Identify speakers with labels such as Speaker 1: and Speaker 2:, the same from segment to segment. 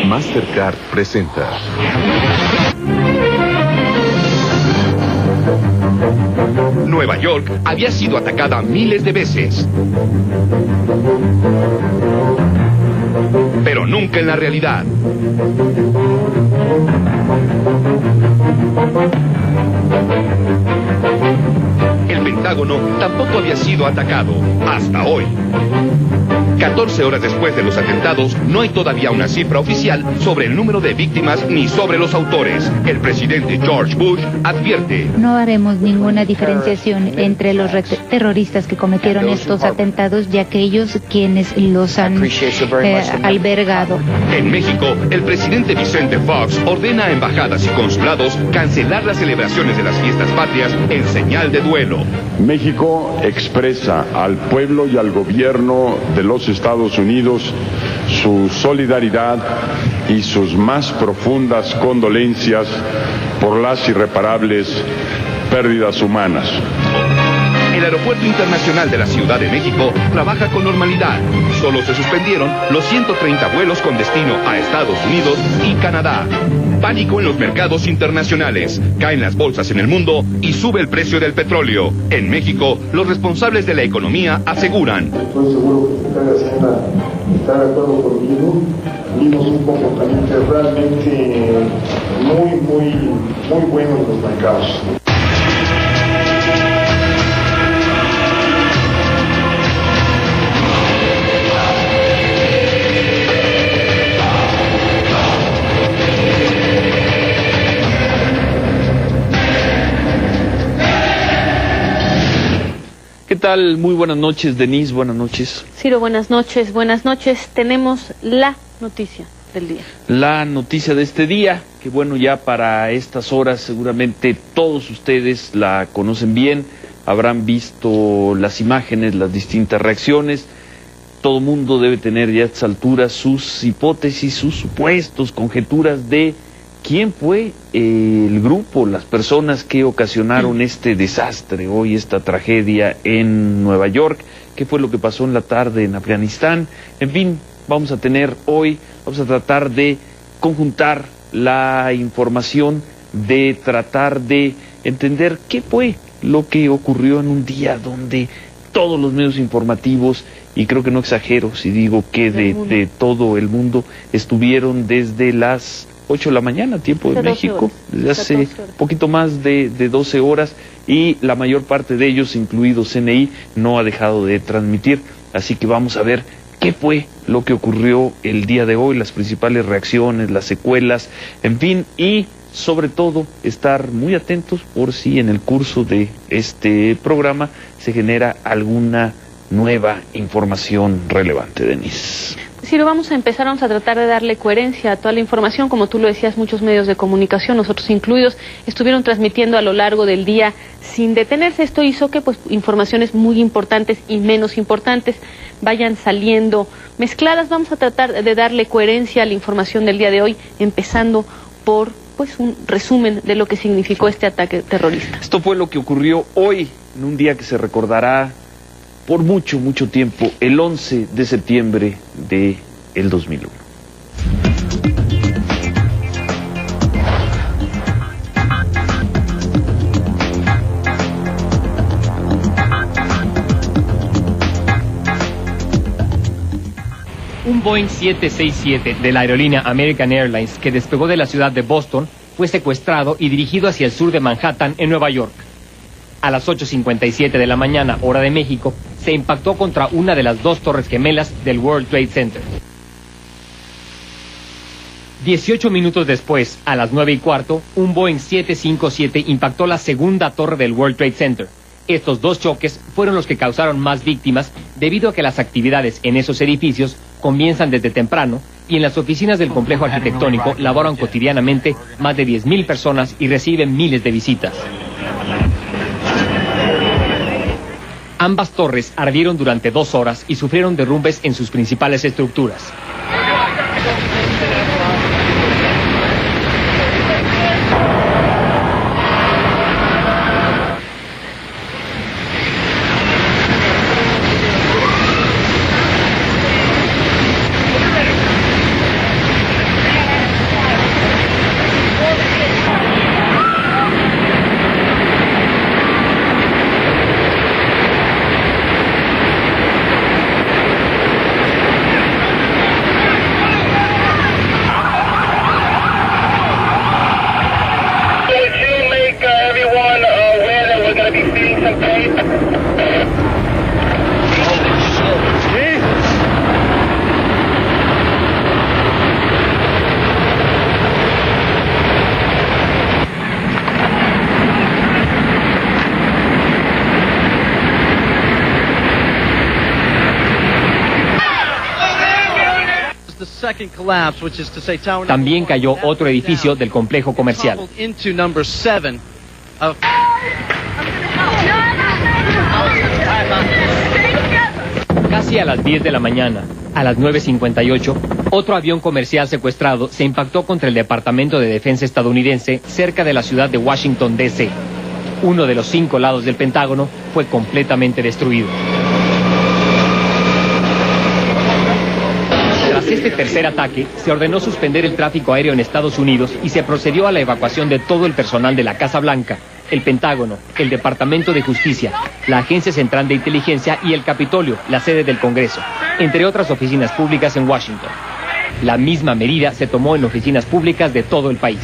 Speaker 1: Mastercard presenta
Speaker 2: Nueva York había sido atacada miles de veces, pero nunca en la realidad. El Pentágono tampoco había sido atacado hasta hoy. 14 horas después de los atentados, no hay todavía una cifra oficial sobre el número de víctimas ni sobre los autores. El presidente George Bush advierte:
Speaker 3: no haremos ninguna diferenciación entre los terroristas que cometieron estos atentados y aquellos quienes los han albergado.
Speaker 2: En México, el presidente Vicente Fox ordena a embajadas y consulados cancelar las celebraciones de las fiestas patrias en señal de duelo.
Speaker 4: México expresa al pueblo y al gobierno de los Estados Unidos su solidaridad y sus más profundas condolencias por las irreparables pérdidas humanas.
Speaker 2: El Aeropuerto Internacional de la Ciudad de México trabaja con normalidad. Solo se suspendieron los 130 vuelos con destino a Estados Unidos y Canadá. Pánico en los mercados internacionales. Caen las bolsas en el mundo y sube el precio del petróleo. En México, los responsables de la economía aseguran:
Speaker 5: estoy seguro que Secretaría de Hacienda está de acuerdo conmigo. Vimos un comportamiento realmente muy bueno en los mercados.
Speaker 6: ¿Qué tal? Muy buenas noches, Denise, buenas noches.
Speaker 7: Ciro, buenas noches, buenas noches. Tenemos la noticia del día.
Speaker 6: La noticia de este día, que bueno, ya para estas horas seguramente todos ustedes la conocen bien, habrán visto las imágenes, las distintas reacciones. Todo mundo debe tener ya a estas alturas sus hipótesis, sus supuestos, conjeturas de quién fue el grupo, las personas que ocasionaron este desastre, hoy esta tragedia en Nueva York, qué fue lo que pasó en la tarde en Afganistán. En fin, vamos a tratar de conjuntar la información, de tratar de entender qué fue lo que ocurrió en un día donde todos los medios informativos, y creo que no exagero si digo que de todo el mundo, estuvieron desde las 8 de la mañana, tiempo de México, desde hace poquito más de 12 horas, y la mayor parte de ellos, incluido CNI, no ha dejado de transmitir. Así que vamos a ver qué fue lo que ocurrió el día de hoy, las principales reacciones, las secuelas, en fin, y sobre todo estar muy atentos por si en el curso de este programa se genera alguna nueva información relevante, Denise.
Speaker 7: Ciro, vamos a tratar de darle coherencia a toda la información. Como tú lo decías, muchos medios de comunicación, nosotros incluidos, estuvieron transmitiendo a lo largo del día sin detenerse. Esto hizo que informaciones muy importantes y menos importantes vayan saliendo mezcladas. Vamos a tratar de darle coherencia a la información del día de hoy, empezando por un resumen de lo que significó este ataque terrorista.
Speaker 6: Esto fue lo que ocurrió hoy, en un día que se recordará por mucho tiempo, el 11 de septiembre del 2001.
Speaker 8: Un Boeing 767 de la aerolínea American Airlines que despegó de la ciudad de Boston fue secuestrado y dirigido hacia el sur de Manhattan, en Nueva York. A las 8:57 de la mañana, hora de México, se impactó contra una de las dos torres gemelas del World Trade Center. 18 minutos después, a las 9:15, un Boeing 757 impactó la segunda torre del World Trade Center. Estos dos choques fueron los que causaron más víctimas debido a que las actividades en esos edificios comienzan desde temprano y en las oficinas del complejo arquitectónico laboran cotidianamente más de 10.000 personas y reciben miles de visitas. Ambas torres ardieron durante 2 horas y sufrieron derrumbes en sus principales estructuras. También cayó otro edificio del complejo comercial. Casi a las 10 de la mañana, a las 9:58, otro avión comercial secuestrado se impactó contra el Departamento de Defensa estadounidense cerca de la ciudad de Washington, D.C. Uno de los 5 lados del Pentágono fue completamente destruido. Tras este tercer ataque, se ordenó suspender el tráfico aéreo en Estados Unidos y se procedió a la evacuación de todo el personal de la Casa Blanca, el Pentágono, el Departamento de Justicia, la Agencia Central de Inteligencia y el Capitolio, la sede del Congreso, entre otras oficinas públicas en Washington. La misma medida se tomó en oficinas públicas de todo el país.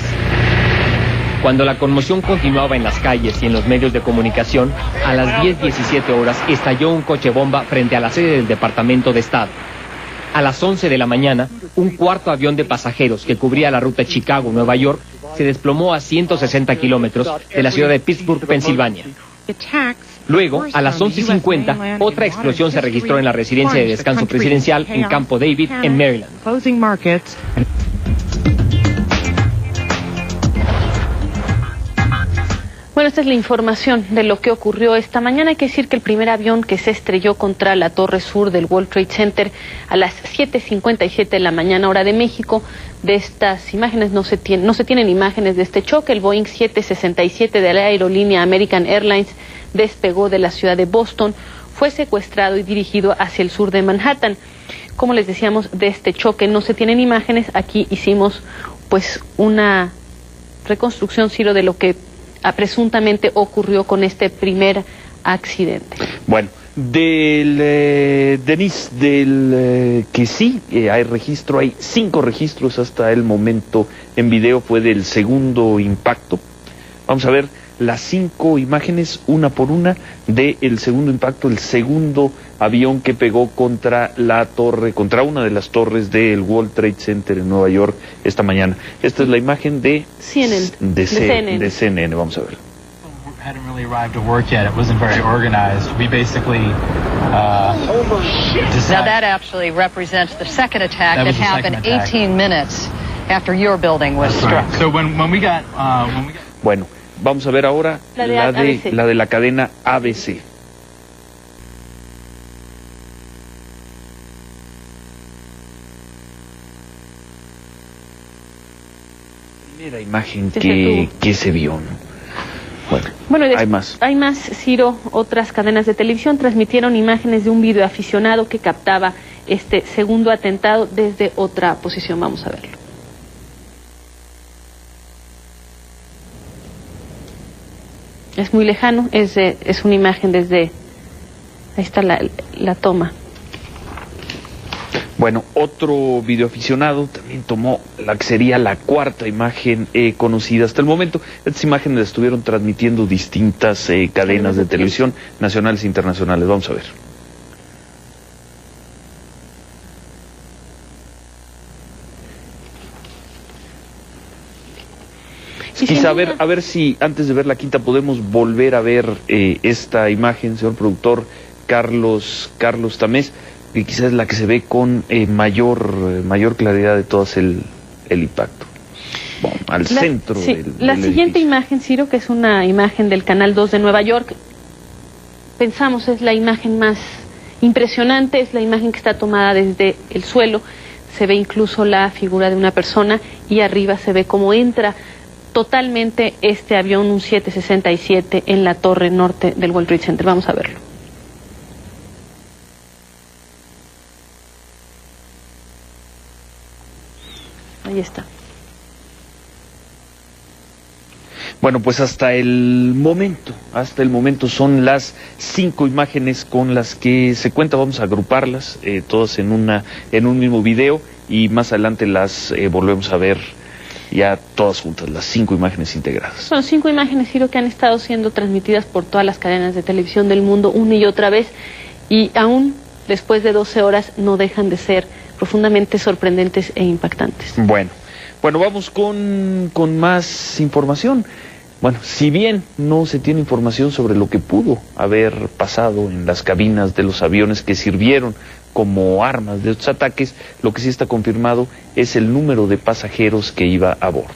Speaker 8: Cuando la conmoción continuaba en las calles y en los medios de comunicación, a las 10:17 horas estalló un coche bomba frente a la sede del Departamento de Estado. A las 11 de la mañana, un cuarto avión de pasajeros que cubría la ruta Chicago-Nueva York se desplomó a 160 kilómetros de la ciudad de Pittsburgh, Pensilvania. Luego, a las 11:50, otra explosión se registró en la residencia de descanso presidencial en Campo David, en Maryland.
Speaker 7: Bueno, esta es la información de lo que ocurrió esta mañana. Hay que decir que el primer avión que se estrelló contra la torre sur del World Trade Center a las 7:57 de la mañana, hora de México. De estas imágenes no se tienen imágenes de este choque. El Boeing 767 de la aerolínea American Airlines despegó de la ciudad de Boston, fue secuestrado y dirigido hacia el sur de Manhattan. Como les decíamos, de este choque no se tienen imágenes. Aquí hicimos pues una reconstrucción, Ciro, de lo que presuntamente ocurrió con este primer accidente.
Speaker 6: Bueno, Denise, que sí, hay registro, hay 5 registros hasta el momento en video, fue del segundo impacto. Vamos a ver las 5 imágenes, una por una, del segundo impacto, el segundo avión que pegó contra la torre, contra una de las torres del World Trade Center en Nueva York esta mañana. Esta es la imagen de CNN. Vamos a ver.
Speaker 1: Hadn't really arrived to work yet. It wasn't very organized. We basically
Speaker 9: Now that actually represents the second attack that happened 18 minutes after your building was struck.
Speaker 1: So when we got
Speaker 6: Bueno, vamos a ver ahora la de la cadena ABC. Primera imagen que se vio, ¿no?
Speaker 7: Bueno,
Speaker 6: hay más,
Speaker 7: Ciro. Otras cadenas de televisión transmitieron imágenes de un videoaficionado que captaba este segundo atentado desde otra posición. Vamos a verlo. Es muy lejano, es una imagen desde... Ahí está la toma.
Speaker 6: Bueno, otro videoaficionado también tomó la que sería la cuarta imagen conocida hasta el momento. Estas imágenes las estuvieron transmitiendo distintas cadenas de televisión nacionales e internacionales. Vamos a ver. Quizá a ver si antes de ver la quinta podemos volver a ver esta imagen, señor productor Carlos Tamés, que quizás es la que se ve con mayor claridad de todas el impacto. Bueno, al centro
Speaker 7: la
Speaker 6: del
Speaker 7: siguiente
Speaker 6: edificio.
Speaker 7: imagen, Ciro, que es una imagen del Canal 2 de Nueva York, pensamos es la imagen más impresionante, es la imagen que está tomada desde el suelo, se ve incluso la figura de una persona y arriba se ve cómo entra totalmente este avión, un 767, en la torre norte del World Trade Center. Vamos a verlo. Ahí está.
Speaker 6: Bueno, pues hasta el momento son las 5 imágenes con las que se cuenta. Vamos a agruparlas todas en un mismo video y más adelante las volvemos a ver ya todas juntas, las 5 imágenes integradas.
Speaker 7: Son 5 imágenes, Ciro, que han estado siendo transmitidas por todas las cadenas de televisión del mundo una y otra vez, y aún después de 12 horas no dejan de ser profundamente sorprendentes e impactantes.
Speaker 6: Bueno, vamos con más información. Bueno, si bien no se tiene información sobre lo que pudo haber pasado en las cabinas de los aviones que sirvieron como armas de estos ataques, lo que sí está confirmado es el número de pasajeros que iba a bordo.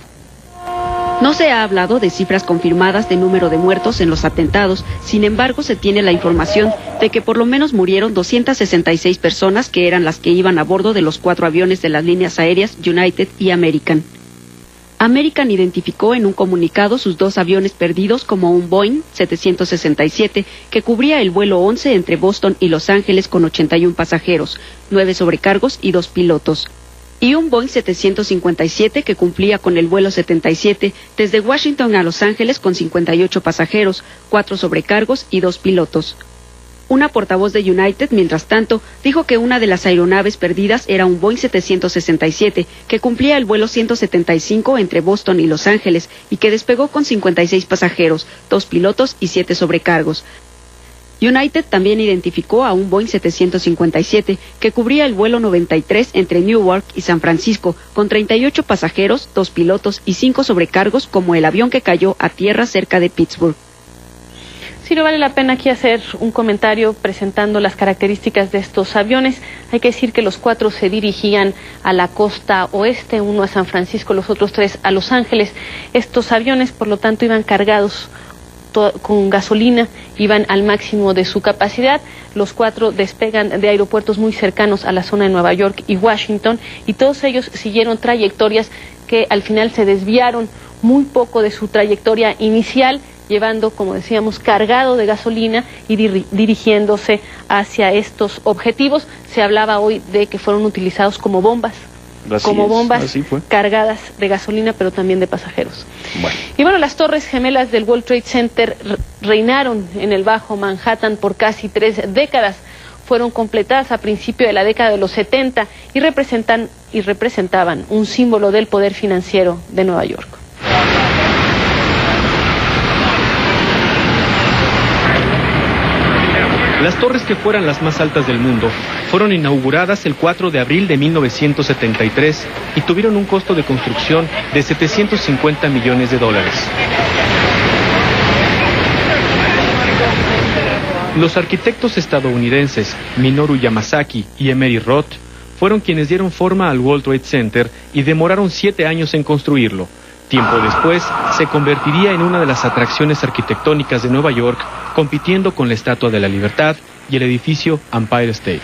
Speaker 10: No se ha hablado de cifras confirmadas de número de muertos en los atentados, sin embargo se tiene la información de que por lo menos murieron 266 personas que eran las que iban a bordo de los 4 aviones de las líneas aéreas United y American. American identificó en un comunicado sus 2 aviones perdidos como un Boeing 767 que cubría el vuelo 11 entre Boston y Los Ángeles con 81 pasajeros, 9 sobrecargos y 2 pilotos, y un Boeing 757 que cumplía con el vuelo 77 desde Washington a Los Ángeles con 58 pasajeros, 4 sobrecargos y 2 pilotos. Una portavoz de United, mientras tanto, dijo que una de las aeronaves perdidas era un Boeing 767, que cumplía el vuelo 175 entre Boston y Los Ángeles y que despegó con 56 pasajeros, 2 pilotos y 7 sobrecargos. United también identificó a un Boeing 757, que cubría el vuelo 93 entre Newark y San Francisco, con 38 pasajeros, 2 pilotos y 5 sobrecargos, como el avión que cayó a tierra cerca de Pittsburgh.
Speaker 7: Sí, no vale la pena aquí hacer un comentario presentando las características de estos aviones. Hay que decir que los 4 se dirigían a la costa oeste, uno a San Francisco, los otros 3 a Los Ángeles. Estos aviones, por lo tanto, iban cargados con gasolina, iban al máximo de su capacidad. Los 4 despegan de aeropuertos muy cercanos a la zona de Nueva York y Washington, y todos ellos siguieron trayectorias que al final se desviaron muy poco de su trayectoria inicial, llevando, como decíamos, cargado de gasolina y dirigiéndose hacia estos objetivos. Se hablaba hoy de que fueron utilizados como bombas, cargadas de gasolina, pero también de pasajeros.
Speaker 6: Bueno.
Speaker 7: Y bueno, las torres gemelas del World Trade Center reinaron en el Bajo Manhattan por casi 3 décadas. Fueron completadas a principio de la década de los 70 y representaban un símbolo del poder financiero de Nueva York.
Speaker 11: Las torres que fueran las más altas del mundo fueron inauguradas el 4 de abril de 1973 y tuvieron un costo de construcción de $750 millones. Los arquitectos estadounidenses Minoru Yamasaki y Emery Roth fueron quienes dieron forma al World Trade Center y demoraron 7 años en construirlo. Tiempo después, se convertiría en una de las atracciones arquitectónicas de Nueva York, compitiendo con la Estatua de la Libertad y el edificio Empire State.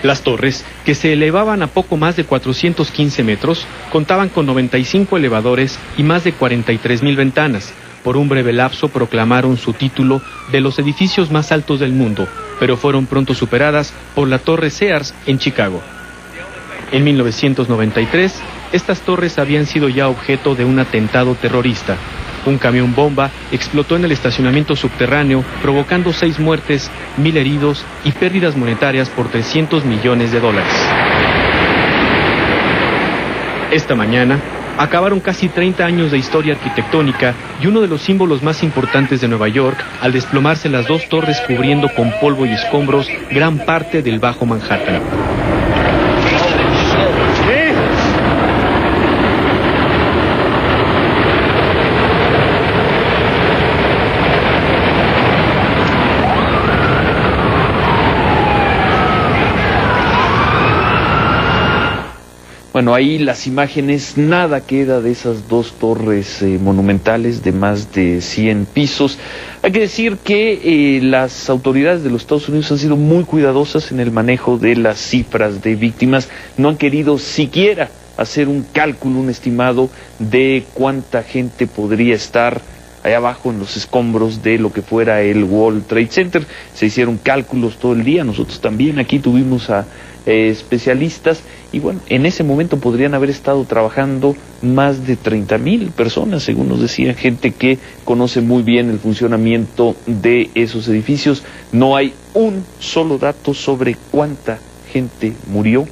Speaker 11: Las torres, que se elevaban a poco más de 415 metros, contaban con 95 elevadores y más de 43,000 ventanas. Por un breve lapso proclamaron su título de los edificios más altos del mundo, pero fueron pronto superadas por la Torre Sears en Chicago. En 1993, estas torres habían sido ya objeto de un atentado terrorista. Un camión bomba explotó en el estacionamiento subterráneo, provocando 6 muertes, 1,000 heridos y pérdidas monetarias por $300 millones. Esta mañana, acabaron casi 30 años de historia arquitectónica y uno de los símbolos más importantes de Nueva York al desplomarse las 2 torres cubriendo con polvo y escombros gran parte del Bajo Manhattan.
Speaker 6: Bueno, ahí las imágenes, nada queda de esas dos torres monumentales de más de 100 pisos. Hay que decir que las autoridades de los Estados Unidos han sido muy cuidadosas en el manejo de las cifras de víctimas. No han querido siquiera hacer un cálculo, un estimado de cuánta gente podría estar allá abajo en los escombros de lo que fuera el World Trade Center. Se hicieron cálculos todo el día, nosotros también aquí tuvimos a especialistas, y bueno, en ese momento podrían haber estado trabajando más de 30,000 personas, según nos decían, gente que conoce muy bien el funcionamiento de esos edificios. No hay un solo dato sobre cuánta gente murió,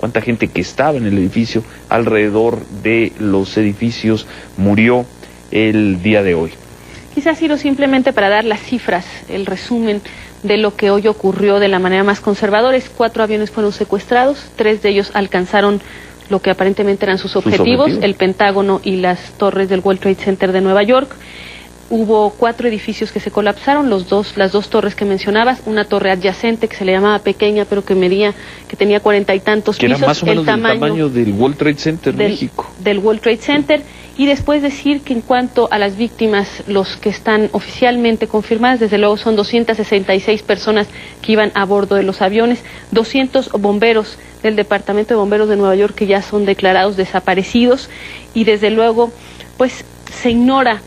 Speaker 6: cuánta gente que estaba en el edificio, alrededor de los edificios, murió el día de hoy.
Speaker 7: Quizás, Ciro, simplemente para dar las cifras, el resumen de lo que hoy ocurrió de la manera más conservadora. 4 aviones fueron secuestrados, 3 de ellos alcanzaron lo que aparentemente eran sus objetivos, el Pentágono y las torres del World Trade Center de Nueva York. Hubo 4 edificios que se colapsaron, las dos torres que mencionabas, una torre adyacente que se le llamaba pequeña, pero que tenía 40 y tantos pisos.
Speaker 6: Era más o menos del tamaño del World Trade Center México.
Speaker 7: Del World Trade Center. Y después decir que en cuanto a las víctimas, los que están oficialmente confirmadas, desde luego son 266 personas que iban a bordo de los aviones, 200 bomberos del Departamento de Bomberos de Nueva York que ya son declarados desaparecidos, y desde luego pues se ignora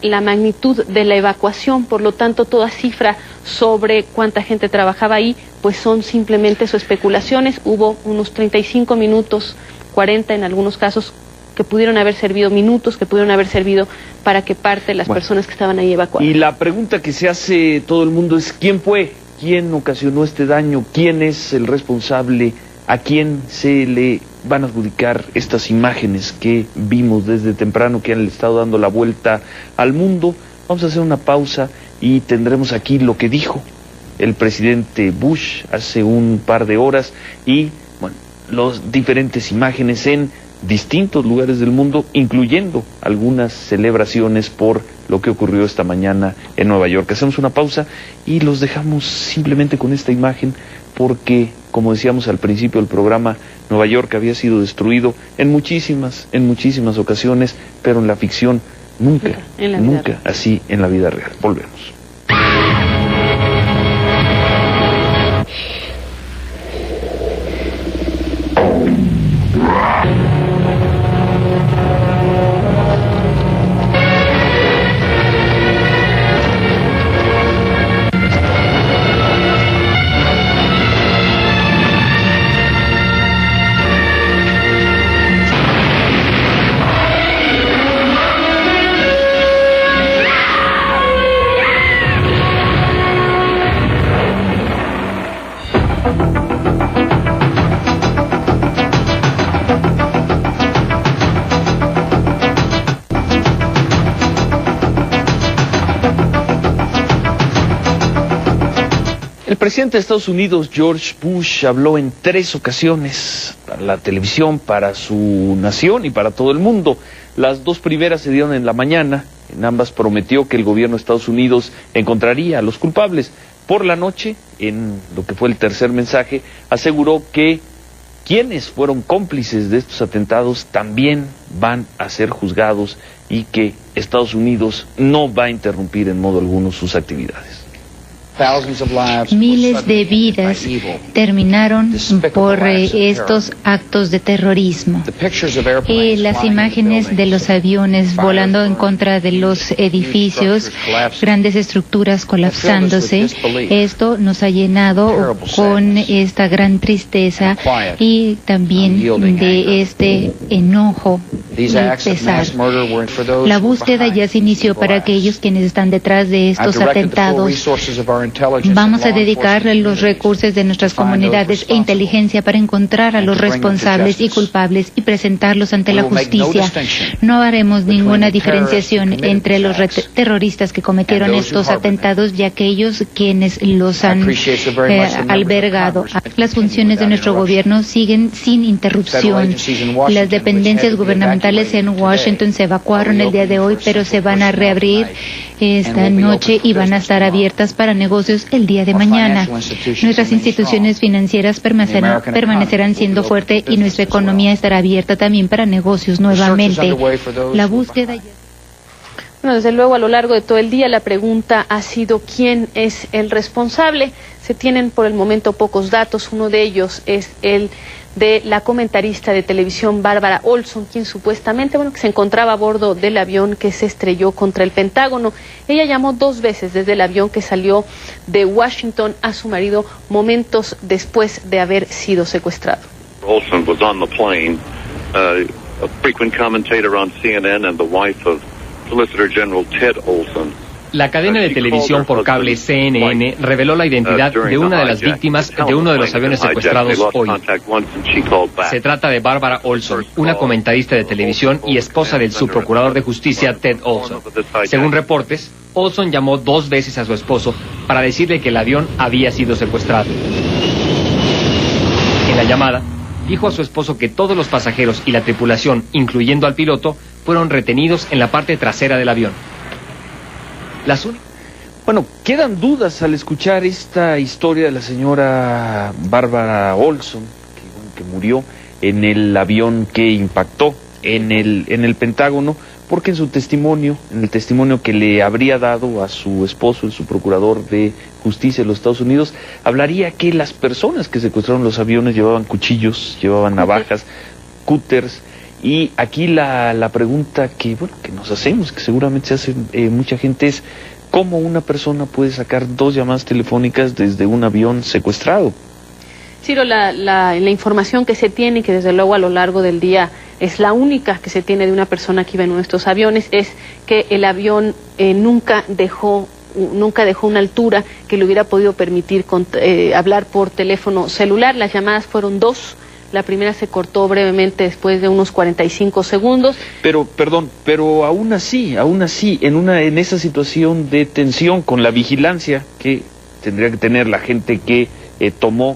Speaker 7: la magnitud de la evacuación. Por lo tanto, toda cifra sobre cuánta gente trabajaba ahí pues son simplemente sus especulaciones. Hubo unos 35 minutos, 40 en algunos casos, que pudieron haber servido minutos, que pudieron haber servido para que parte de las personas que estaban ahí evacuadas.
Speaker 6: Y la pregunta que se hace todo el mundo es: ¿quién fue? ¿Quién ocasionó este daño? ¿Quién es el responsable? ¿A quién se le van a adjudicar estas imágenes que vimos desde temprano, que han estado dando la vuelta al mundo? Vamos a hacer una pausa y tendremos aquí lo que dijo el presidente Bush hace un par de horas, y bueno, las diferentes imágenes en distintos lugares del mundo, incluyendo algunas celebraciones por lo que ocurrió esta mañana en Nueva York. Hacemos una pausa y los dejamos simplemente con esta imagen porque, como decíamos al principio del programa, Nueva York había sido destruido en muchísimas ocasiones, pero en la ficción nunca así en la vida real. Volvemos. El presidente de Estados Unidos, George Bush, habló en 3 ocasiones para la televisión, para su nación y para todo el mundo. Las 2 primeras se dieron en la mañana. En ambas prometió que el gobierno de Estados Unidos encontraría a los culpables. Por la noche, en lo que fue el tercer mensaje, aseguró que quienes fueron cómplices de estos atentados también van a ser juzgados y que Estados Unidos no va a interrumpir en modo alguno sus actividades.
Speaker 3: Miles de vidas terminaron por estos actos de terrorismo. Las imágenes de los aviones volando en contra de los edificios, grandes estructuras colapsándose, esto nos ha llenado con esta gran tristeza y también de este enojo y pesar. La búsqueda ya se inició para aquellos quienes están detrás de estos atentados. Vamos a dedicar los recursos de nuestras comunidades e inteligencia para encontrar a los responsables y culpables y presentarlos ante la justicia. No haremos ninguna diferenciación entre los terroristas que cometieron estos atentados y aquellos quienes los han albergado. Las funciones de nuestro gobierno siguen sin interrupción. Las dependencias gubernamentales en Washington se evacuaron el día de hoy, pero se van a reabrir esta noche y van a estar abiertas para negociar negocios el día de mañana. Nuestras instituciones financieras permanecerán siendo fuertes y nuestra economía estará abierta también para negocios nuevamente. La búsqueda...
Speaker 7: Bueno, desde luego, a lo largo de todo el día la pregunta ha sido ¿quién es el responsable? Se tienen por el momento pocos datos. Uno de ellos es el de la comentarista de televisión Bárbara Olson, quien supuestamente, que se encontraba a bordo del avión que se estrelló contra el Pentágono. Ella llamó 2 veces desde el avión que salió de Washington a su marido momentos después de haber sido secuestrado.
Speaker 12: Olson was on the plane, a frequent commentator on CNN and the wife of Solicitor General Ted Olson.
Speaker 8: La cadena de televisión por cable CNN reveló la identidad de una de las víctimas de uno de los aviones secuestrados hoy. Se trata de Bárbara Olson, una comentarista de televisión y esposa del subprocurador de justicia Ted Olson. Según reportes, Olson llamó 2 veces a su esposo para decirle que el avión había sido secuestrado. En la llamada, dijo a su esposo que todos los pasajeros y la tripulación, incluyendo al piloto, fueron retenidos en la parte trasera del avión.
Speaker 6: Bueno, quedan dudas al escuchar esta historia de la señora Bárbara Olson, que murió en el avión que impactó en el Pentágono, porque en su testimonio, en el testimonio que le habría dado a su esposo, el subprocurador de justicia de los Estados Unidos, hablaría que las personas que secuestraron los aviones llevaban cuchillos, llevaban navajas, cúters. Y aquí la pregunta que nos hacemos, que seguramente se hace mucha gente, es ¿cómo una persona puede sacar 2 llamadas telefónicas desde un avión secuestrado?
Speaker 7: Ciro, la información que se tiene, y que desde luego a lo largo del día es la única que se tiene de una persona que iba en uno de estos aviones, es que el avión nunca dejó una altura que le hubiera podido permitir hablar por teléfono celular. Las llamadas fueron 2. La primera se cortó brevemente después de unos 45 segundos.
Speaker 6: Pero aún así, en esa situación de tensión, con la vigilancia que tendría que tener la gente que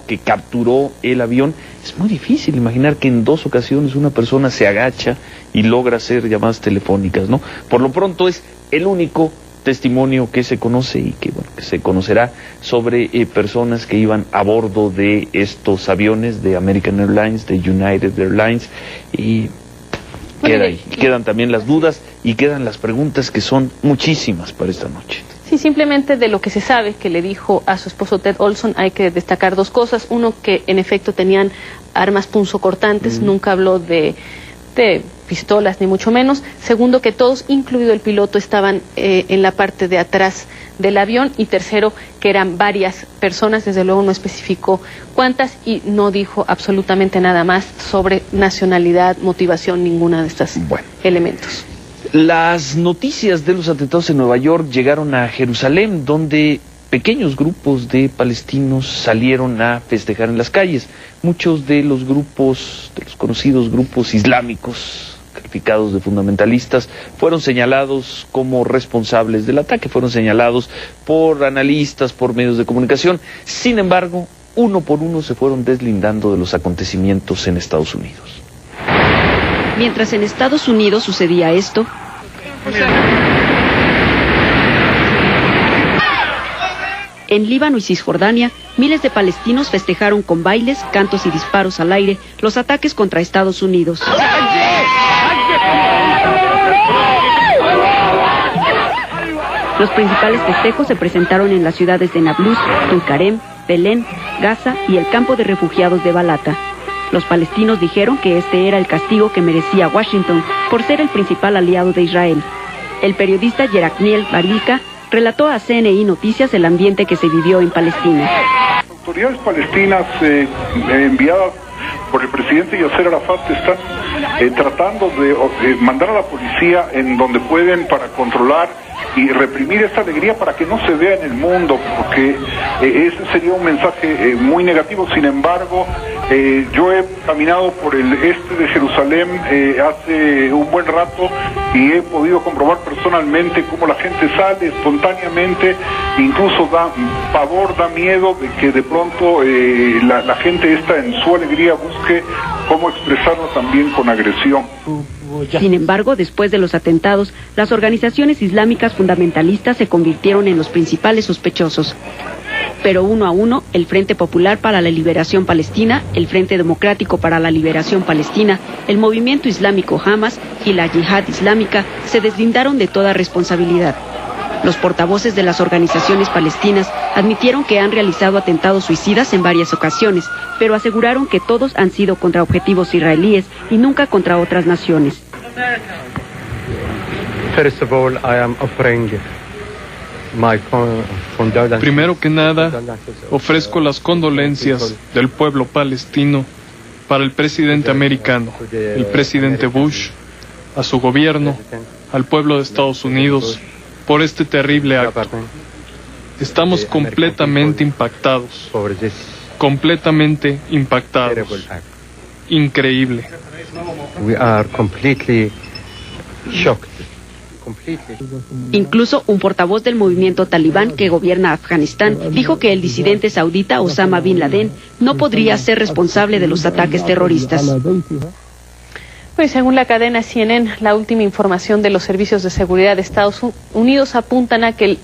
Speaker 6: que capturó el avión, es muy difícil imaginar que en 2 ocasiones una persona se agacha y logra hacer llamadas telefónicas, ¿no? Por lo pronto es el único testimonio que se conoce y que se conocerá sobre personas que iban a bordo de estos aviones de American Airlines, de United Airlines, y queda ahí. Quedan también las dudas y quedan las preguntas, que son muchísimas para esta noche.
Speaker 7: Sí, simplemente de lo que se sabe que le dijo a su esposo Ted Olson hay que destacar 2 cosas. Uno, que en efecto tenían armas punzocortantes, nunca habló de pistolas ni mucho menos. Segundo, que todos, incluido el piloto, estaban en la parte de atrás del avión. Y tercero, que eran varias personas, desde luego no especificó cuántas, y no dijo absolutamente nada más sobre nacionalidad, motivación, ninguna de estos elementos.
Speaker 6: Las noticias de los atentados en Nueva York llegaron a Jerusalén, donde pequeños grupos de palestinos salieron a festejar en las calles. Muchos de los conocidos grupos islámicos, calificados de fundamentalistas, fueron señalados como responsables del ataque, fueron señalados por analistas, por medios de comunicación. Sin embargo, uno por uno se fueron deslindando de los acontecimientos en Estados Unidos.
Speaker 10: Mientras en Estados Unidos sucedía esto, en Líbano y Cisjordania, miles de palestinos festejaron con bailes, cantos y disparos al aire los ataques contra Estados Unidos. Los principales festejos se presentaron en las ciudades de Nablus, Tulkarem, Belén, Gaza y el campo de refugiados de Balata. Los palestinos dijeron que este era el castigo que merecía Washington por ser el principal aliado de Israel. El periodista Yerakmiel Barilka relató a CNI Noticias el ambiente que se vivió en Palestina.
Speaker 5: Las autoridades palestinas enviadas por el presidente Yasser Arafat están tratando de mandar a la policía en donde pueden para controlar y reprimir esta alegría para que no se vea en el mundo, porque ese sería un mensaje muy negativo. Sin embargo, yo he caminado por el este de Jerusalén hace un buen rato y he podido comprobar personalmente cómo la gente sale espontáneamente, incluso da pavor, da miedo de que de pronto la gente esta en su alegría busque cómo expresarlo también con agresión.
Speaker 10: Sin embargo, después de los atentados, las organizaciones islámicas fundamentalistas se convirtieron en los principales sospechosos. Pero uno a uno, el Frente Popular para la Liberación Palestina, el Frente Democrático para la Liberación Palestina, el Movimiento Islámico Hamas y la Yihad Islámica se deslindaron de toda responsabilidad. Los portavoces de las organizaciones palestinas admitieron que han realizado atentados suicidas en varias ocasiones, pero aseguraron que todos han sido contra objetivos israelíes y nunca contra otras naciones.
Speaker 13: Primero que nada, ofrezco las condolencias del pueblo palestino para el presidente americano, el presidente Bush, a su gobierno, al pueblo de Estados Unidos, por este terrible acto. Estamos completamente impactados. Increíble.
Speaker 10: Incluso un portavoz del movimiento talibán que gobierna Afganistán dijo que el disidente saudita Osama Bin Laden no podría ser responsable de los ataques terroristas.
Speaker 7: Pues según la cadena CNN, la última información de los servicios de seguridad de Estados Unidos apuntan a que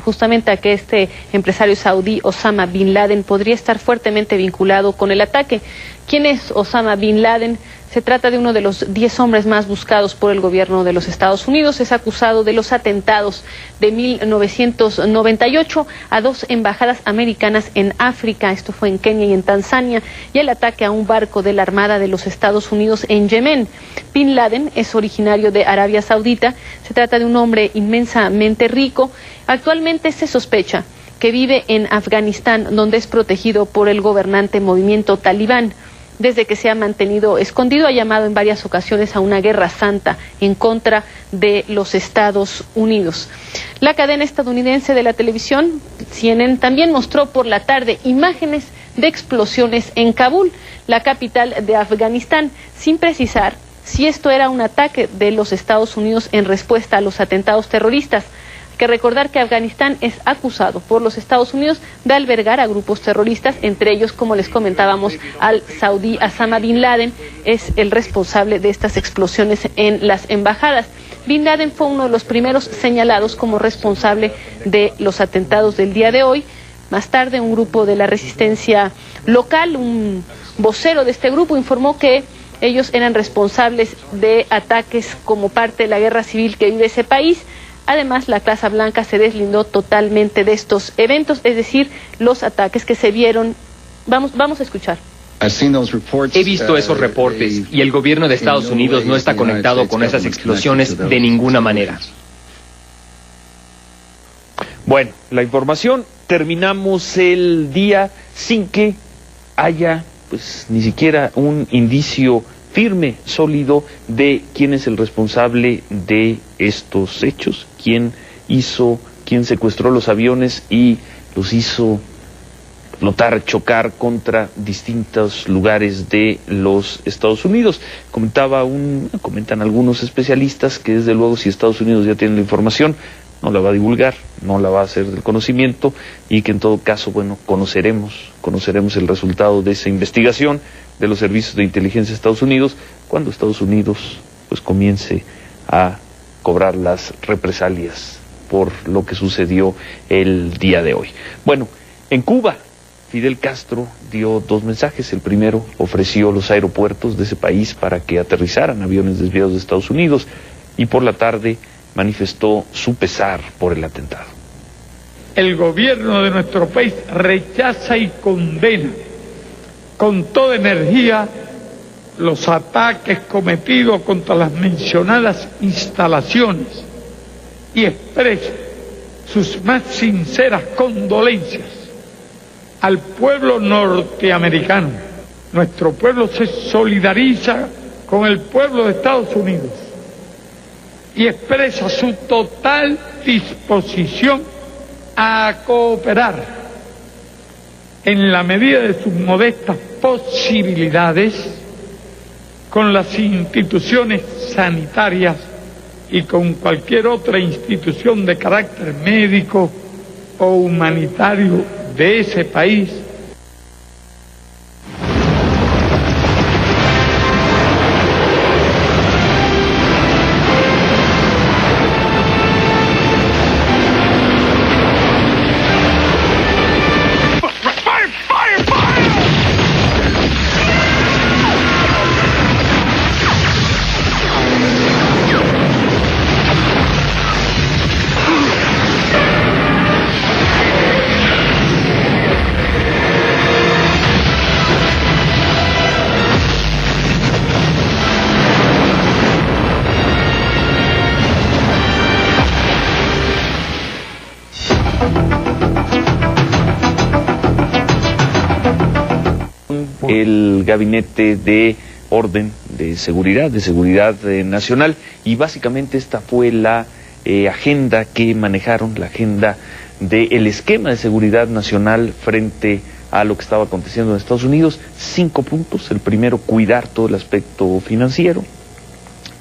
Speaker 7: justamente a que este empresario saudí Osama Bin Laden podría estar fuertemente vinculado con el ataque. ¿Quién es Osama Bin Laden? Se trata de uno de los 10 hombres más buscados por el gobierno de los Estados Unidos. Es acusado de los atentados de 1998 a 2 embajadas americanas en África, esto fue en Kenia y en Tanzania, y el ataque a un barco de la Armada de los Estados Unidos en Yemen. Bin Laden es originario de Arabia Saudita. Se trata de un hombre inmensamente rico. Actualmente se sospecha que vive en Afganistán, donde es protegido por el gobernante movimiento talibán. Desde que se ha mantenido escondido, ha llamado en varias ocasiones a una guerra santa en contra de los Estados Unidos. La cadena estadounidense de la televisión, CNN, también mostró por la tarde imágenes de explosiones en Kabul, la capital de Afganistán, sin precisar si esto era un ataque de los Estados Unidos en respuesta a los atentados terroristas. Hay que recordar que Afganistán es acusado por los Estados Unidos de albergar a grupos terroristas, entre ellos, como les comentábamos, al saudí Osama Bin Laden, es el responsable de estas explosiones en las embajadas. Bin Laden fue uno de los primeros señalados como responsable de los atentados del día de hoy. Más tarde, un grupo de la resistencia local, un vocero de este grupo, informó que ellos eran responsables de ataques como parte de la guerra civil que vive ese país. Además, la Casa Blanca se deslindó totalmente de estos eventos, es decir, los ataques que se vieron. Vamos a escuchar.
Speaker 8: He visto esos reportes y el gobierno de Estados Unidos no está conectado con esas explosiones de ninguna manera.
Speaker 6: Bueno, la información, terminamos el día sin que haya pues ni siquiera un indicio firme, sólido, de quién es el responsable de estos hechos, quién secuestró los aviones y los hizo flotar, chocar contra distintos lugares de los Estados Unidos. Comentan algunos especialistas que desde luego si Estados Unidos ya tiene la información, no la va a divulgar, no la va a hacer del conocimiento y que en todo caso, bueno, conoceremos el resultado de esa investigación de los servicios de inteligencia de Estados Unidos cuando Estados Unidos pues comience a cobrar las represalias por lo que sucedió el día de hoy. Bueno, en Cuba, Fidel Castro dio 2 mensajes. El primero, ofreció los aeropuertos de ese país para que aterrizaran aviones desviados de Estados Unidos, y por la tarde manifestó su pesar por el atentado.
Speaker 14: El gobierno de nuestro país rechaza y condena con toda energía los ataques cometidos contra las mencionadas instalaciones y expresa sus más sinceras condolencias al pueblo norteamericano. Nuestro pueblo se solidariza con el pueblo de Estados Unidos y expresa su total disposición a cooperar en la medida de sus modestas posibilidades con las instituciones sanitarias y con cualquier otra institución de carácter médico o humanitario de ese país.
Speaker 6: El gabinete de orden, de seguridad nacional, y básicamente esta fue la agenda que manejaron, la agenda del esquema de seguridad nacional frente a lo que estaba aconteciendo en Estados Unidos. 5 puntos. El primero, cuidar todo el aspecto financiero.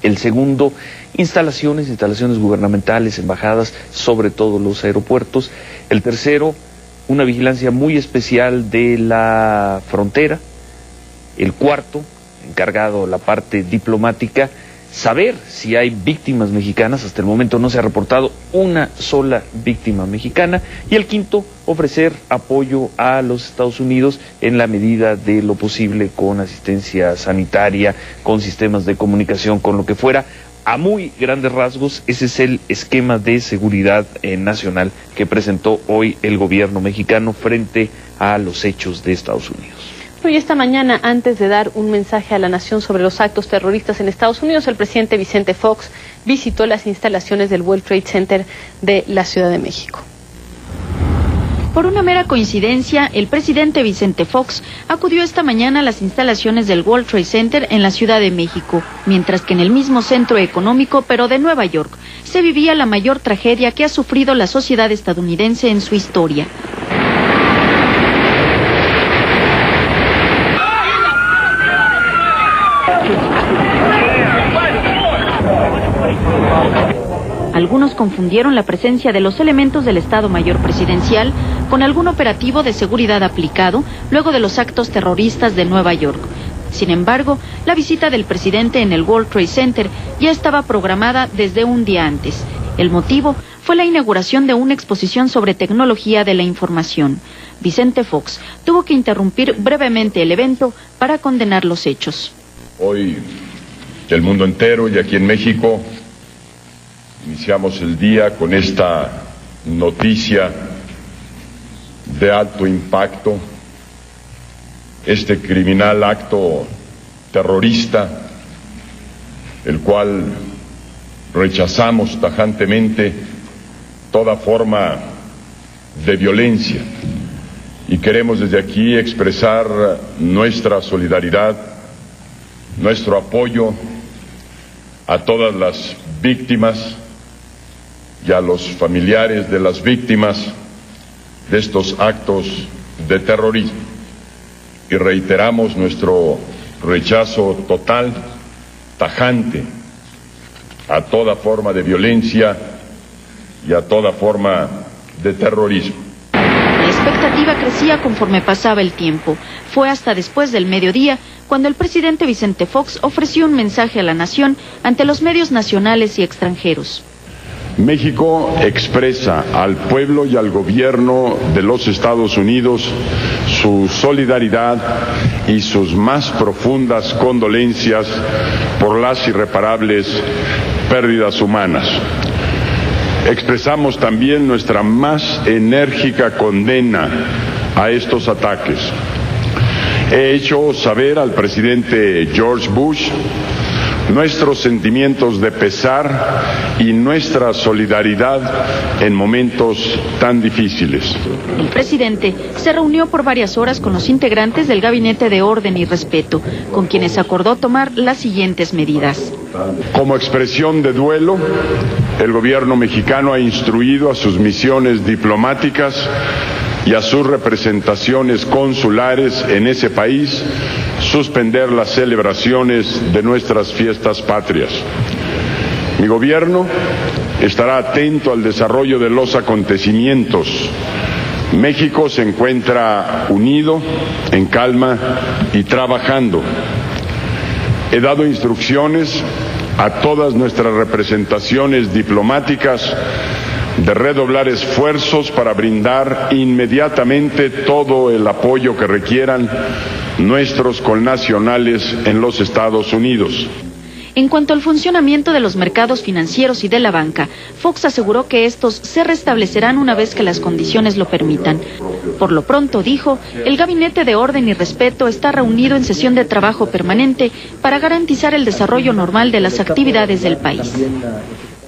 Speaker 6: El segundo, instalaciones gubernamentales, embajadas, sobre todo los aeropuertos. El tercero, una vigilancia muy especial de la frontera. El cuarto, encargado la parte diplomática, saber si hay víctimas mexicanas. Hasta el momento no se ha reportado una sola víctima mexicana. Y el quinto, ofrecer apoyo a los Estados Unidos en la medida de lo posible, con asistencia sanitaria, con sistemas de comunicación, con lo que fuera. A muy grandes rasgos, ese es el esquema de seguridad nacional que presentó hoy el gobierno mexicano frente a los hechos de Estados Unidos.
Speaker 7: Y esta mañana, antes de dar un mensaje a la nación sobre los actos terroristas en Estados Unidos, el presidente Vicente Fox visitó las instalaciones del World Trade Center de la Ciudad de México.
Speaker 10: Por una mera coincidencia, el presidente Vicente Fox acudió esta mañana a las instalaciones del World Trade Center en la Ciudad de México, mientras que en el mismo centro económico, pero de Nueva York, se vivía la mayor tragedia que ha sufrido la sociedad estadounidense en su historia. Algunos confundieron la presencia de los elementos del Estado Mayor Presidencial con algún operativo de seguridad aplicado luego de los actos terroristas de Nueva York. Sin embargo, la visita del presidente en el World Trade Center ya estaba programada desde un día antes. El motivo fue la inauguración de una exposición sobre tecnología de la información. Vicente Fox tuvo que interrumpir brevemente el evento para condenar los hechos.
Speaker 4: Hoy, el mundo entero y aquí en México, iniciamos el día con esta noticia de alto impacto, este criminal acto terrorista, el cual rechazamos tajantemente toda forma de violencia, y queremos desde aquí expresar nuestra solidaridad, nuestro apoyo a todas las víctimas y a los familiares de las víctimas de estos actos de terrorismo. Y reiteramos nuestro rechazo total, tajante, a toda forma de violencia y a toda forma de terrorismo.
Speaker 10: La expectativa crecía conforme pasaba el tiempo. Fue hasta después del mediodía cuando el presidente Vicente Fox ofreció un mensaje a la nación ante los medios nacionales y extranjeros.
Speaker 4: México expresa al pueblo y al gobierno de los Estados Unidos su solidaridad y sus más profundas condolencias por las irreparables pérdidas humanas. Expresamos también nuestra más enérgica condena a estos ataques. He hecho saber al presidente George Bush nuestros sentimientos de pesar y nuestra solidaridad en momentos tan difíciles.
Speaker 10: El presidente se reunió por varias horas con los integrantes del Gabinete de Orden y Respeto, con quienes acordó tomar las siguientes medidas.
Speaker 4: Como expresión de duelo, el gobierno mexicano ha instruido a sus misiones diplomáticas y a sus representaciones consulares en ese país suspender las celebraciones de nuestras fiestas patrias. Mi gobierno estará atento al desarrollo de los acontecimientos. México se encuentra unido, en calma y trabajando. He dado instrucciones a todas nuestras representaciones diplomáticas de redoblar esfuerzos para brindar inmediatamente todo el apoyo que requieran nuestros connacionales en los Estados Unidos.
Speaker 10: En cuanto al funcionamiento de los mercados financieros y de la banca, Fox aseguró que estos se restablecerán una vez que las condiciones lo permitan. Por lo pronto, dijo, el Gabinete de Orden y Respeto está reunido en sesión de trabajo permanente para garantizar el desarrollo normal de las actividades del país.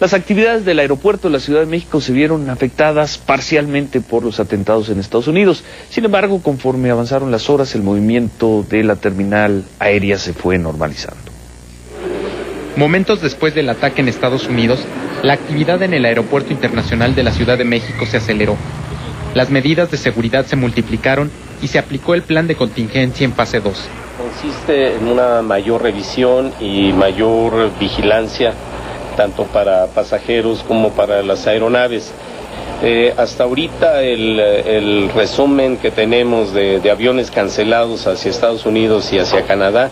Speaker 6: Las actividades del aeropuerto de la Ciudad de México se vieron afectadas parcialmente por los atentados en Estados Unidos. Sin embargo, conforme avanzaron las horas, el movimiento de la terminal aérea se fue normalizando.
Speaker 11: Momentos después del ataque en Estados Unidos, la actividad en el Aeropuerto Internacional de la Ciudad de México se aceleró. Las medidas de seguridad se multiplicaron y se aplicó el plan de contingencia en fase 2.
Speaker 15: Consiste en una mayor revisión y mayor vigilancia, tanto para pasajeros como para las aeronaves. Hasta ahorita el resumen que tenemos de aviones cancelados hacia Estados Unidos y hacia Canadá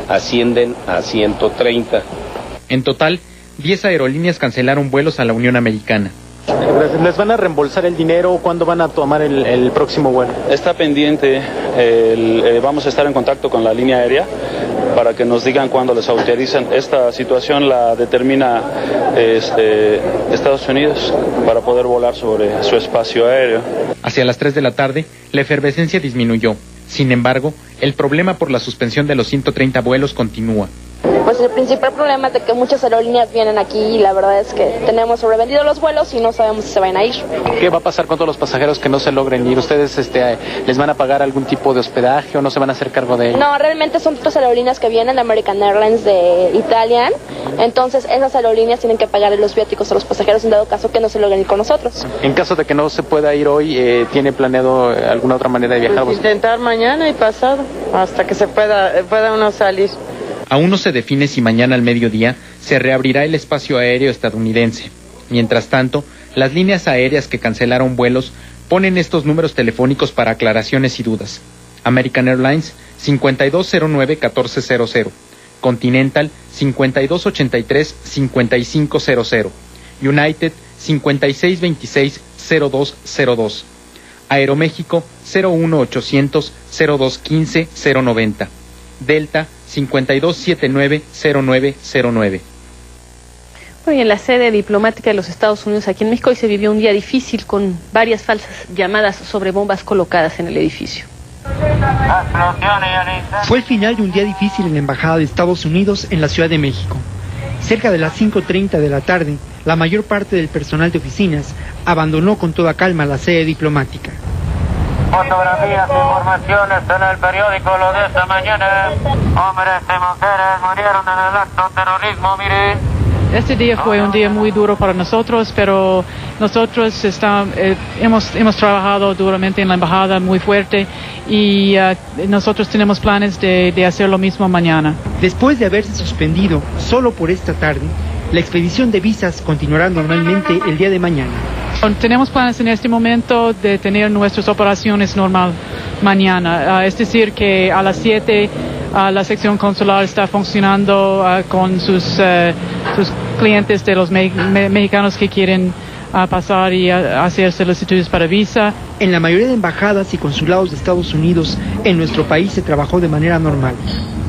Speaker 15: ascienden a 130.
Speaker 11: En total, 10 aerolíneas cancelaron vuelos a la Unión Americana.
Speaker 16: ¿Les van a reembolsar el dinero? ¿Cuándo van a tomar el próximo vuelo?
Speaker 17: Está pendiente, vamos a estar en contacto con la línea aérea para que nos digan cuándo les autorizan. Esta situación la determina Estados Unidos para poder volar sobre su espacio aéreo.
Speaker 11: Hacia las 3 de la tarde, la efervescencia disminuyó. Sin embargo, el problema por la suspensión de los 130 vuelos continúa.
Speaker 18: Pues el principal problema es de que muchas aerolíneas vienen aquí y la verdad es que tenemos sobrevendido los vuelos y no sabemos si se van a ir.
Speaker 16: ¿Qué va a pasar con todos los pasajeros que no se logren ir? ¿Ustedes les van a pagar algún tipo de hospedaje o no se van a hacer cargo de ello?
Speaker 18: No, realmente son otras aerolíneas que vienen, American Airlines de Italian. Entonces esas aerolíneas tienen que pagar los viáticos a los pasajeros en dado caso que no se logren ir con nosotros.
Speaker 16: En caso de que no se pueda ir hoy, ¿tiene planeado alguna otra manera de viajar?
Speaker 19: Pues intentar mañana y pasado, hasta que se pueda uno salir.
Speaker 11: Aún no se define si mañana al mediodía se reabrirá el espacio aéreo estadounidense. Mientras tanto, las líneas aéreas que cancelaron vuelos ponen estos números telefónicos para aclaraciones y dudas. American Airlines 5209-1400, Continental 5283-5500, United 5626-0202, Aeroméxico 01800-0215-090, Delta 5279-0909.
Speaker 7: Bueno, y en la sede diplomática de los Estados Unidos aquí en México hoy se vivió un día difícil con varias falsas llamadas sobre bombas colocadas en el edificio.
Speaker 20: Fue el final de un día difícil en la Embajada de Estados Unidos en la Ciudad de México. Cerca de las 5:30 de la tarde, la mayor parte del personal de oficinas abandonó con toda calma la sede diplomática.
Speaker 21: Fotografías, informaciones en el periódico lo de esta mañana. Hombres y mujeres murieron en el acto terrorismo, mire.
Speaker 22: Este día fue un día muy duro para nosotros, pero nosotros hemos trabajado duramente en la embajada muy fuerte y nosotros tenemos planes de hacer lo mismo mañana.
Speaker 20: Después de haberse suspendido solo por esta tarde, la expedición de visas continuará normalmente el día de mañana.
Speaker 22: Tenemos planes en este momento de tener nuestras operaciones normal mañana, es decir que a las 7 la sección consular está funcionando con sus clientes de los mexicanos que quieren pasar y hacer solicitudes para visa.
Speaker 20: En la mayoría de embajadas y consulados de Estados Unidos en nuestro país se trabajó de manera normal.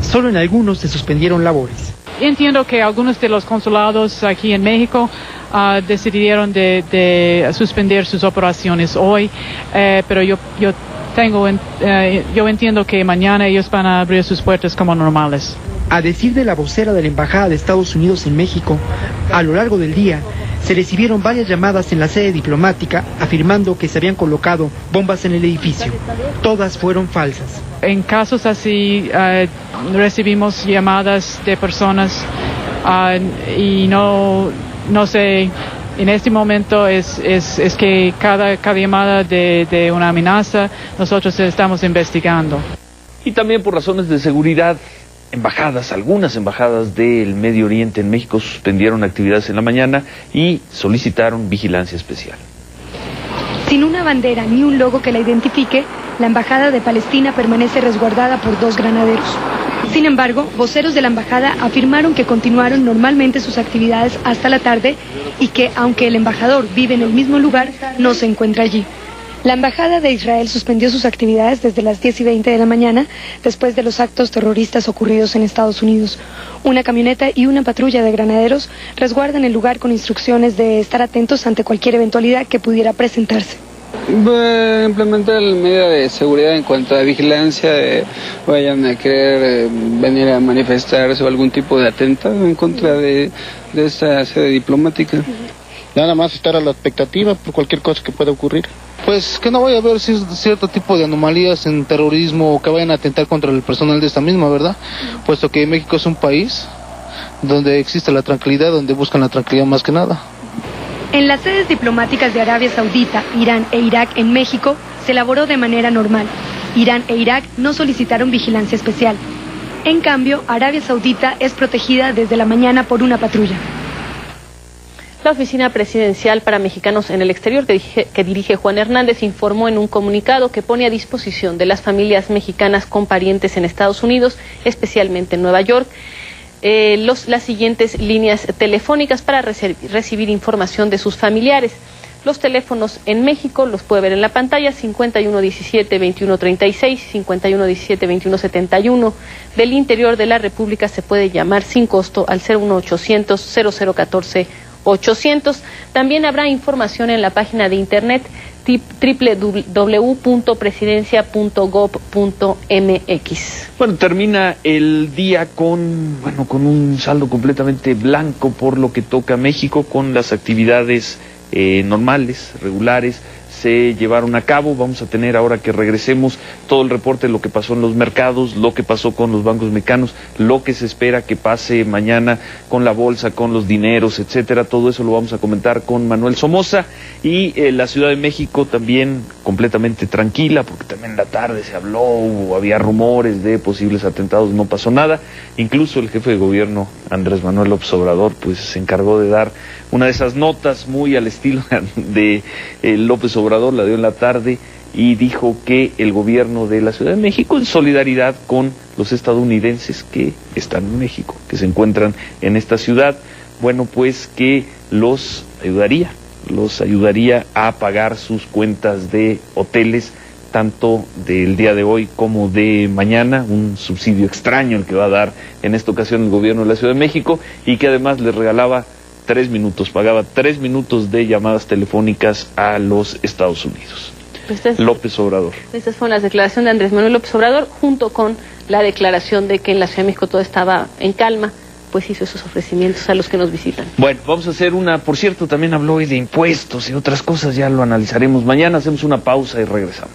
Speaker 20: Solo en algunos se suspendieron labores.
Speaker 22: Entiendo que algunos de los consulados aquí en México decidieron de suspender sus operaciones hoy, pero yo entiendo que mañana ellos van a abrir sus puertas como normales.
Speaker 20: A decir de la vocera de la Embajada de Estados Unidos en México, a lo largo del día se recibieron varias llamadas en la sede diplomática afirmando que se habían colocado bombas en el edificio. Todas fueron falsas.
Speaker 22: En casos así recibimos llamadas de personas y no sé, en este momento es que cada llamada de una amenaza nosotros estamos investigando.
Speaker 6: Y también por razones de seguridad, embajadas, algunas embajadas del Medio Oriente en México suspendieron actividades en la mañana y solicitaron vigilancia especial.
Speaker 2: Sin una bandera ni un logo que la identifique, la Embajada de Palestina permanece resguardada por 2 granaderos. Sin embargo, voceros de la embajada afirmaron que continuaron normalmente sus actividades hasta la tarde y que, aunque el embajador vive en el mismo lugar, no se encuentra allí. La Embajada de Israel suspendió sus actividades desde las 10:20 de la mañana, después de los actos terroristas ocurridos en Estados Unidos. Una camioneta y una patrulla de granaderos resguardan el lugar con instrucciones de estar atentos ante cualquier eventualidad que pudiera presentarse.
Speaker 9: Implementar medidas de seguridad en cuanto a vigilancia, vayan a querer venir a manifestarse o algún tipo de atentado en contra de esta sede diplomática.
Speaker 23: Nada más estar a la expectativa por cualquier cosa que pueda ocurrir. Pues que no vaya a haber cierto tipo de anomalías en terrorismo o que vayan a atentar contra el personal de esta misma, ¿verdad? Puesto que México es un país donde existe la tranquilidad, donde buscan la tranquilidad más que nada.
Speaker 2: En las sedes diplomáticas de Arabia Saudita, Irán e Irak en México se elaboró de manera normal. Irán e Irak no solicitaron vigilancia especial. En cambio, Arabia Saudita es protegida desde la mañana por una patrulla.
Speaker 7: La Oficina Presidencial para Mexicanos en el Exterior, que dirige Juan Hernández, informó en un comunicado que pone a disposición de las familias mexicanas con parientes en Estados Unidos, especialmente en Nueva York, las siguientes líneas telefónicas para recibir información de sus familiares. Los teléfonos en México los puede ver en la pantalla: 5117-2136, 5117-2171. Del interior de la República se puede llamar sin costo al 01800-0014-800. También habrá información en la página de internet www.presidencia.gov.mx.
Speaker 6: Bueno, termina el día con un saldo completamente blanco por lo que toca a México, con las actividades normales, regulares, se llevaron a cabo. Vamos a tener, ahora que regresemos, todo el reporte de lo que pasó en los mercados, lo que pasó con los bancos mexicanos, lo que se espera que pase mañana con la bolsa, con los dineros, etcétera. Todo eso lo vamos a comentar con Manuel Somoza. Y la Ciudad de México también completamente tranquila, porque también en la tarde se habló, había rumores de posibles atentados, no pasó nada. Incluso el jefe de gobierno, Andrés Manuel López Obrador, pues se encargó de dar una de esas notas muy al estilo de López Obrador, la dio en la tarde, y dijo que el gobierno de la Ciudad de México, en solidaridad con los estadounidenses que están en México, que se encuentran en esta ciudad, bueno, pues que los ayudaría a pagar sus cuentas de hoteles, tanto del día de hoy como de mañana. Un subsidio extraño el que va a dar en esta ocasión el gobierno de la Ciudad de México, y que además les regalaba 3 minutos, pagaba 3 minutos de llamadas telefónicas a los Estados Unidos. López Obrador.
Speaker 7: Estas fueron las declaraciones de Andrés Manuel López Obrador, junto con la declaración de que en la Ciudad de México todo estaba en calma, pues hizo esos ofrecimientos a los que nos visitan. Bueno,
Speaker 6: vamos a hacer por cierto, también habló hoy de impuestos y otras cosas, ya lo analizaremos mañana. Hacemos una pausa y regresamos.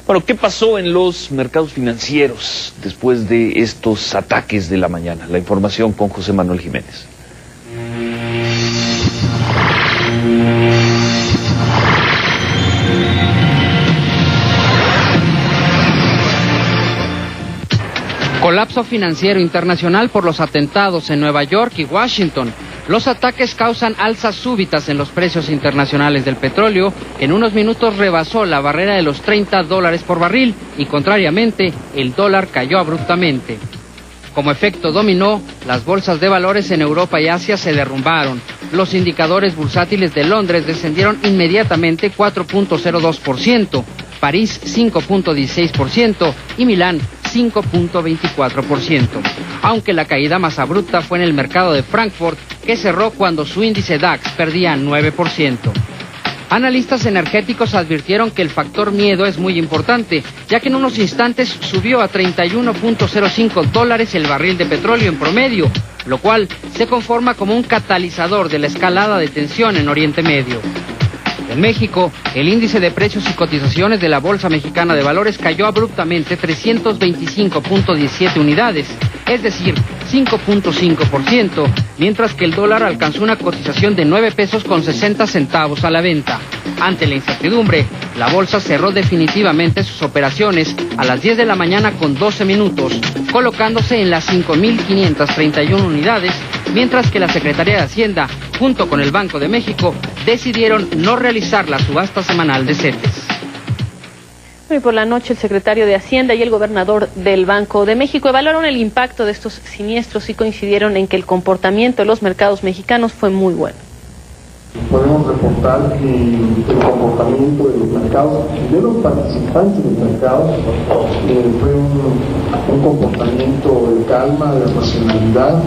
Speaker 6: Bueno, ¿qué pasó en los mercados financieros después de estos ataques de la mañana? La información con José Manuel Jiménez.
Speaker 24: Colapso financiero internacional por los atentados en Nueva York y Washington. Los ataques causan alzas súbitas en los precios internacionales del petróleo. En unos minutos rebasó la barrera de los $30 por barril y, contrariamente, el dólar cayó abruptamente. Como efecto dominó, las bolsas de valores en Europa y Asia se derrumbaron. Los indicadores bursátiles de Londres descendieron inmediatamente 4.02%, París 5.16% y Milán 5.24%. Aunque la caída más abrupta fue en el mercado de Frankfurt, que cerró cuando su índice DAX perdía 9%. Analistas energéticos advirtieron que el factor miedo es muy importante, ya que en unos instantes subió a $31.05 el barril de petróleo en promedio, lo cual se conforma como un catalizador de la escalada de tensión en Oriente Medio. En México, el índice de precios y cotizaciones de la Bolsa Mexicana de Valores cayó abruptamente 325.17 unidades, es decir, 5.5%, mientras que el dólar alcanzó una cotización de 9 pesos con 60 centavos a la venta. Ante la incertidumbre, la bolsa cerró definitivamente sus operaciones a las 10 de la mañana con 12 minutos, colocándose en las 5.531 unidades, mientras que la Secretaría de Hacienda, junto con el Banco de México, decidieron no realizar la subasta semanal de CETES.
Speaker 7: Hoy por la noche el secretario de Hacienda y el gobernador del Banco de México evaluaron el impacto de estos siniestros y coincidieron en que el comportamiento de los mercados mexicanos fue muy bueno.
Speaker 1: Podemos reportar que el comportamiento de los mercados, de los participantes del mercado, fue un comportamiento de calma, de racionalidad.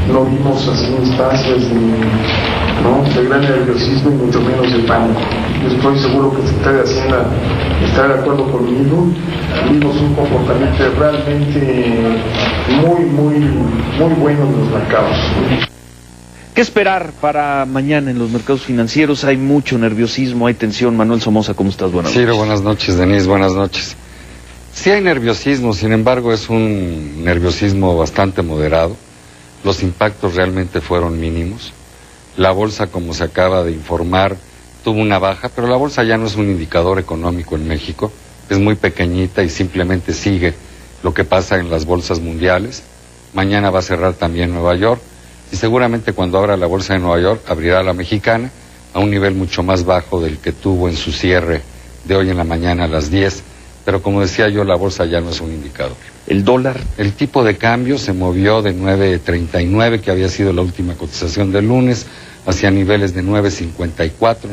Speaker 1: No vimos así instancias de gran nerviosismo y mucho menos de pánico. Yo estoy seguro que el secretario de Hacienda está de acuerdo conmigo. Vimos un comportamiento realmente muy bueno en los mercados.
Speaker 6: ¿Qué esperar para mañana en los mercados financieros? Hay mucho nerviosismo, hay tensión. Manuel Somoza, ¿cómo estás? Buenas noches.
Speaker 3: Ciro, buenas noches. Denise, buenas noches. Sí hay nerviosismo, sin embargo es un nerviosismo bastante moderado. Los impactos realmente fueron mínimos. La bolsa, como se acaba de informar, tuvo una baja, pero la bolsa ya no es un indicador económico en México. Es muy pequeñita y simplemente sigue lo que pasa en las bolsas mundiales. Mañana va a cerrar también Nueva York y seguramente cuando abra la bolsa de Nueva York abrirá la mexicana a un nivel mucho más bajo del que tuvo en su cierre de hoy en la mañana a las 10. Pero como decía yo, la bolsa ya no es un indicador.
Speaker 6: ¿El dólar?
Speaker 3: El tipo de cambio se movió de 9.39, que había sido la última cotización del lunes, hacia niveles de 9.54,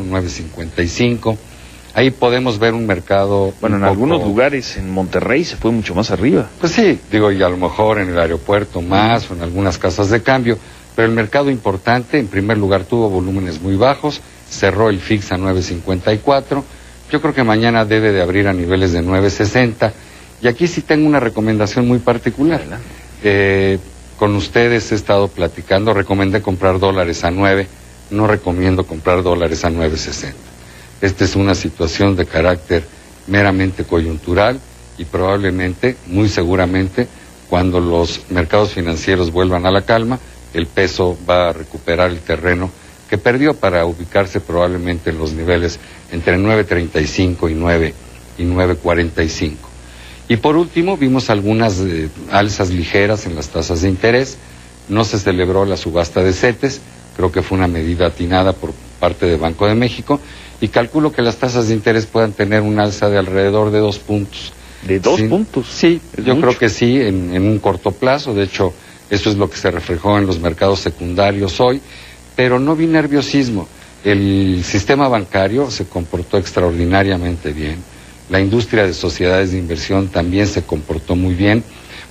Speaker 3: 9.55. Ahí podemos ver un mercado...
Speaker 6: Bueno, en algunos lugares, en Monterrey, se fue mucho más arriba.
Speaker 3: Pues sí, digo, y a lo mejor en el aeropuerto más, o en algunas casas de cambio, pero el mercado importante, en primer lugar, tuvo volúmenes muy bajos, cerró el FIX a 9.54, yo creo que mañana debe de abrir a niveles de 9.60, y aquí sí tengo una recomendación muy particular. Con ustedes he estado platicando, recomendé comprar dólares a 9, no recomiendo comprar dólares a 9.60. Esta es una situación de carácter meramente coyuntural y probablemente, muy seguramente, cuando los mercados financieros vuelvan a la calma, el peso va a recuperar el terreno que perdió para ubicarse probablemente en los niveles entre 9.35 y 9.45. Y por último, vimos algunas alzas ligeras en las tasas de interés. No se celebró la subasta de CETES, creo que fue una medida atinada por parte del Banco de México, y calculo que las tasas de interés puedan tener un alza de alrededor de 2 puntos.
Speaker 6: ¿De 2 puntos?
Speaker 3: Sí, yo creo que sí, en un corto plazo. De hecho, eso es lo que se reflejó en los mercados secundarios hoy, pero no vi nerviosismo. El sistema bancario se comportó extraordinariamente bien. La industria de sociedades de inversión también se comportó muy bien.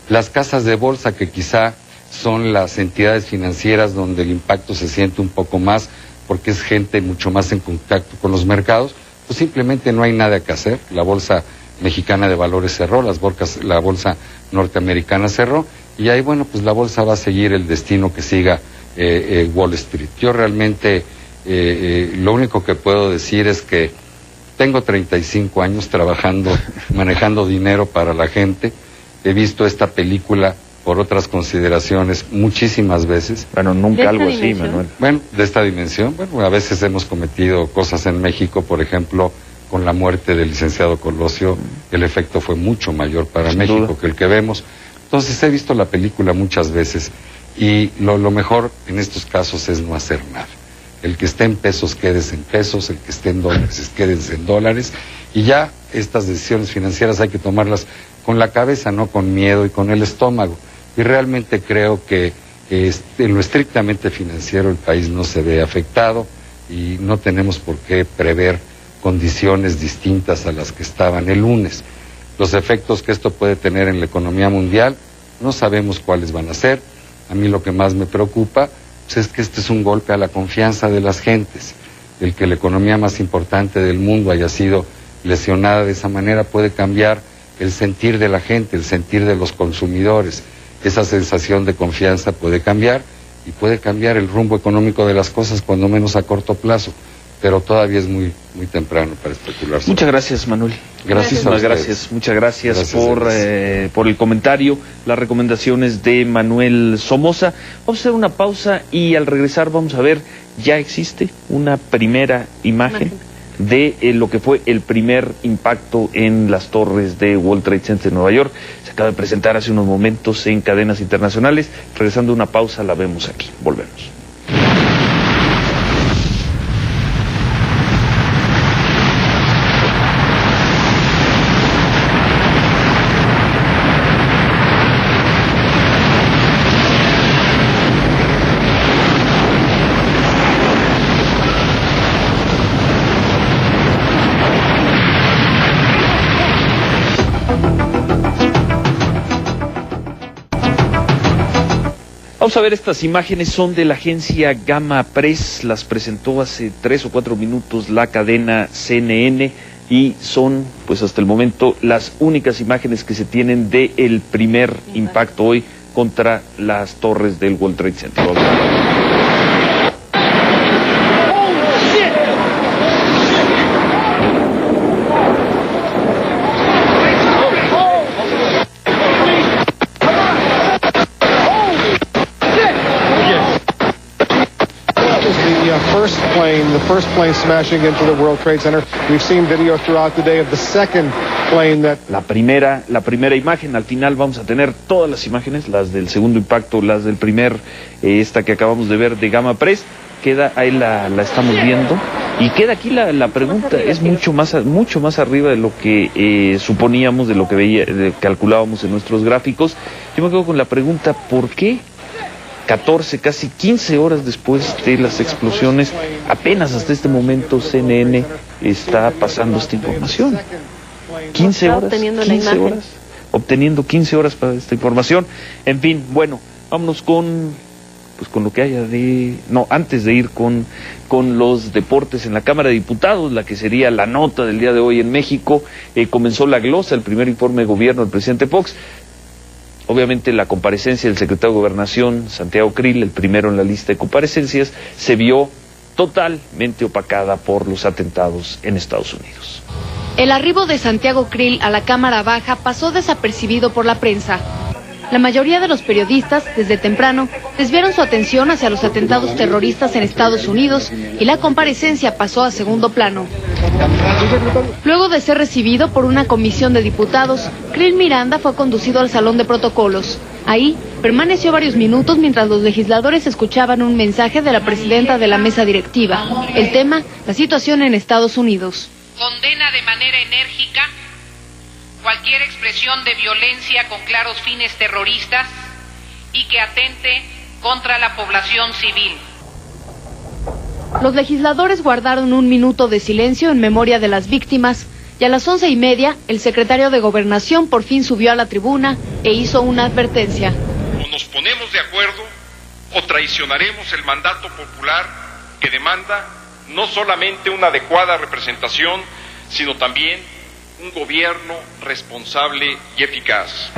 Speaker 3: Las casas de bolsa, que quizá son las entidades financieras donde el impacto se siente un poco más, porque es gente mucho más en contacto con los mercados, pues simplemente no hay nada que hacer. La Bolsa Mexicana de Valores cerró, la Bolsa Norteamericana cerró, y ahí, bueno, pues la bolsa va a seguir el destino que siga Wall Street. Yo realmente lo único que puedo decir es que tengo 35 años trabajando, manejando dinero para la gente. He visto esta película por otras consideraciones muchísimas veces.
Speaker 6: Bueno, nunca algo así, Manuel.
Speaker 3: Bueno, de esta dimensión. Bueno, a veces hemos cometido cosas en México, por ejemplo, con la muerte del licenciado Colosio, el efecto fue mucho mayor para México que el que vemos. Entonces he visto la película muchas veces y lo mejor en estos casos es no hacer nada. El que esté en pesos, quédese en pesos, el que esté en dólares, quédese en dólares, y ya estas decisiones financieras hay que tomarlas con la cabeza, no con miedo y con el estómago. Y realmente creo que en lo estrictamente financiero el país no se ve afectado y no tenemos por qué prever condiciones distintas a las que estaban el lunes. Los efectos que esto puede tener en la economía mundial no sabemos cuáles van a ser. A mí lo que más me preocupa pues es que este es un golpe a la confianza de las gentes. el que la economía más importante del mundo haya sido lesionada de esa manera puede cambiar el sentir de la gente, el sentir de los consumidores. Esa sensación de confianza puede cambiar y puede cambiar el rumbo económico de las cosas, cuando menos a corto plazo. Pero todavía es muy temprano para especular.
Speaker 6: Muchas gracias, Manuel.
Speaker 3: Gracias a ustedes.
Speaker 6: Muchas gracias por el comentario, las recomendaciones de Manuel Somoza. Vamos a hacer una pausa y al regresar vamos a ver, ya existe una primera imagen de lo que fue el primer impacto en las torres de World Trade Center de Nueva York. Se acaba de presentar hace unos momentos en cadenas internacionales. Regresando a una pausa, la vemos aquí. Volvemos. Vamos a ver, estas imágenes son de la agencia Gamma Press, las presentó hace 3 o 4 minutos la cadena CNN y son, pues hasta el momento, las únicas imágenes que se tienen de el primer impacto hoy contra las torres del World Trade Center.
Speaker 5: The first plane smashing into the World Trade Center. We've seen video throughout the day of the second plane that...
Speaker 6: La primera imagen, al final vamos a tener todas las imágenes, las del segundo impacto, las del primer, esta que acabamos de ver de Gamma Press, queda, ahí la estamos viendo, y queda aquí la pregunta, es mucho más arriba de lo que suponíamos, de lo que calculábamos en nuestros gráficos. Yo me quedo con la pregunta, ¿por qué 14, casi 15 horas después de las explosiones, apenas hasta este momento CNN está pasando esta información? 15 horas, 15 horas, obteniendo 15 horas para esta información. En fin, bueno, vámonos con lo que haya antes de ir con los deportes en la Cámara de Diputados, la que sería la nota del día de hoy en México. Comenzó la glosa, el primer informe de gobierno del presidente Fox. Obviamente la comparecencia del secretario de Gobernación, Santiago Krill, el primero en la lista de comparecencias, se vio totalmente opacada por los atentados en Estados Unidos.
Speaker 2: El arribo de Santiago Krill a la Cámara Baja pasó desapercibido por la prensa. La mayoría de los periodistas, desde temprano, desviaron su atención hacia los atentados terroristas en Estados Unidos y la comparecencia pasó a segundo plano. Luego de ser recibido por una comisión de diputados, Krill Miranda fue conducido al salón de protocolos. Ahí permaneció varios minutos mientras los legisladores escuchaban un mensaje de la presidenta de la mesa directiva. El tema, la situación en Estados Unidos.
Speaker 8: Condena de manera enérgica cualquier expresión de violencia con claros fines terroristas y que atente contra la población civil.
Speaker 2: Los legisladores guardaron un minuto de silencio en memoria de las víctimas y a las 11:30 el secretario de Gobernación por fin subió a la tribuna e hizo una advertencia.
Speaker 12: O nos ponemos de acuerdo o traicionaremos el mandato popular que demanda no solamente una adecuada representación, sino también un gobierno responsable y eficaz.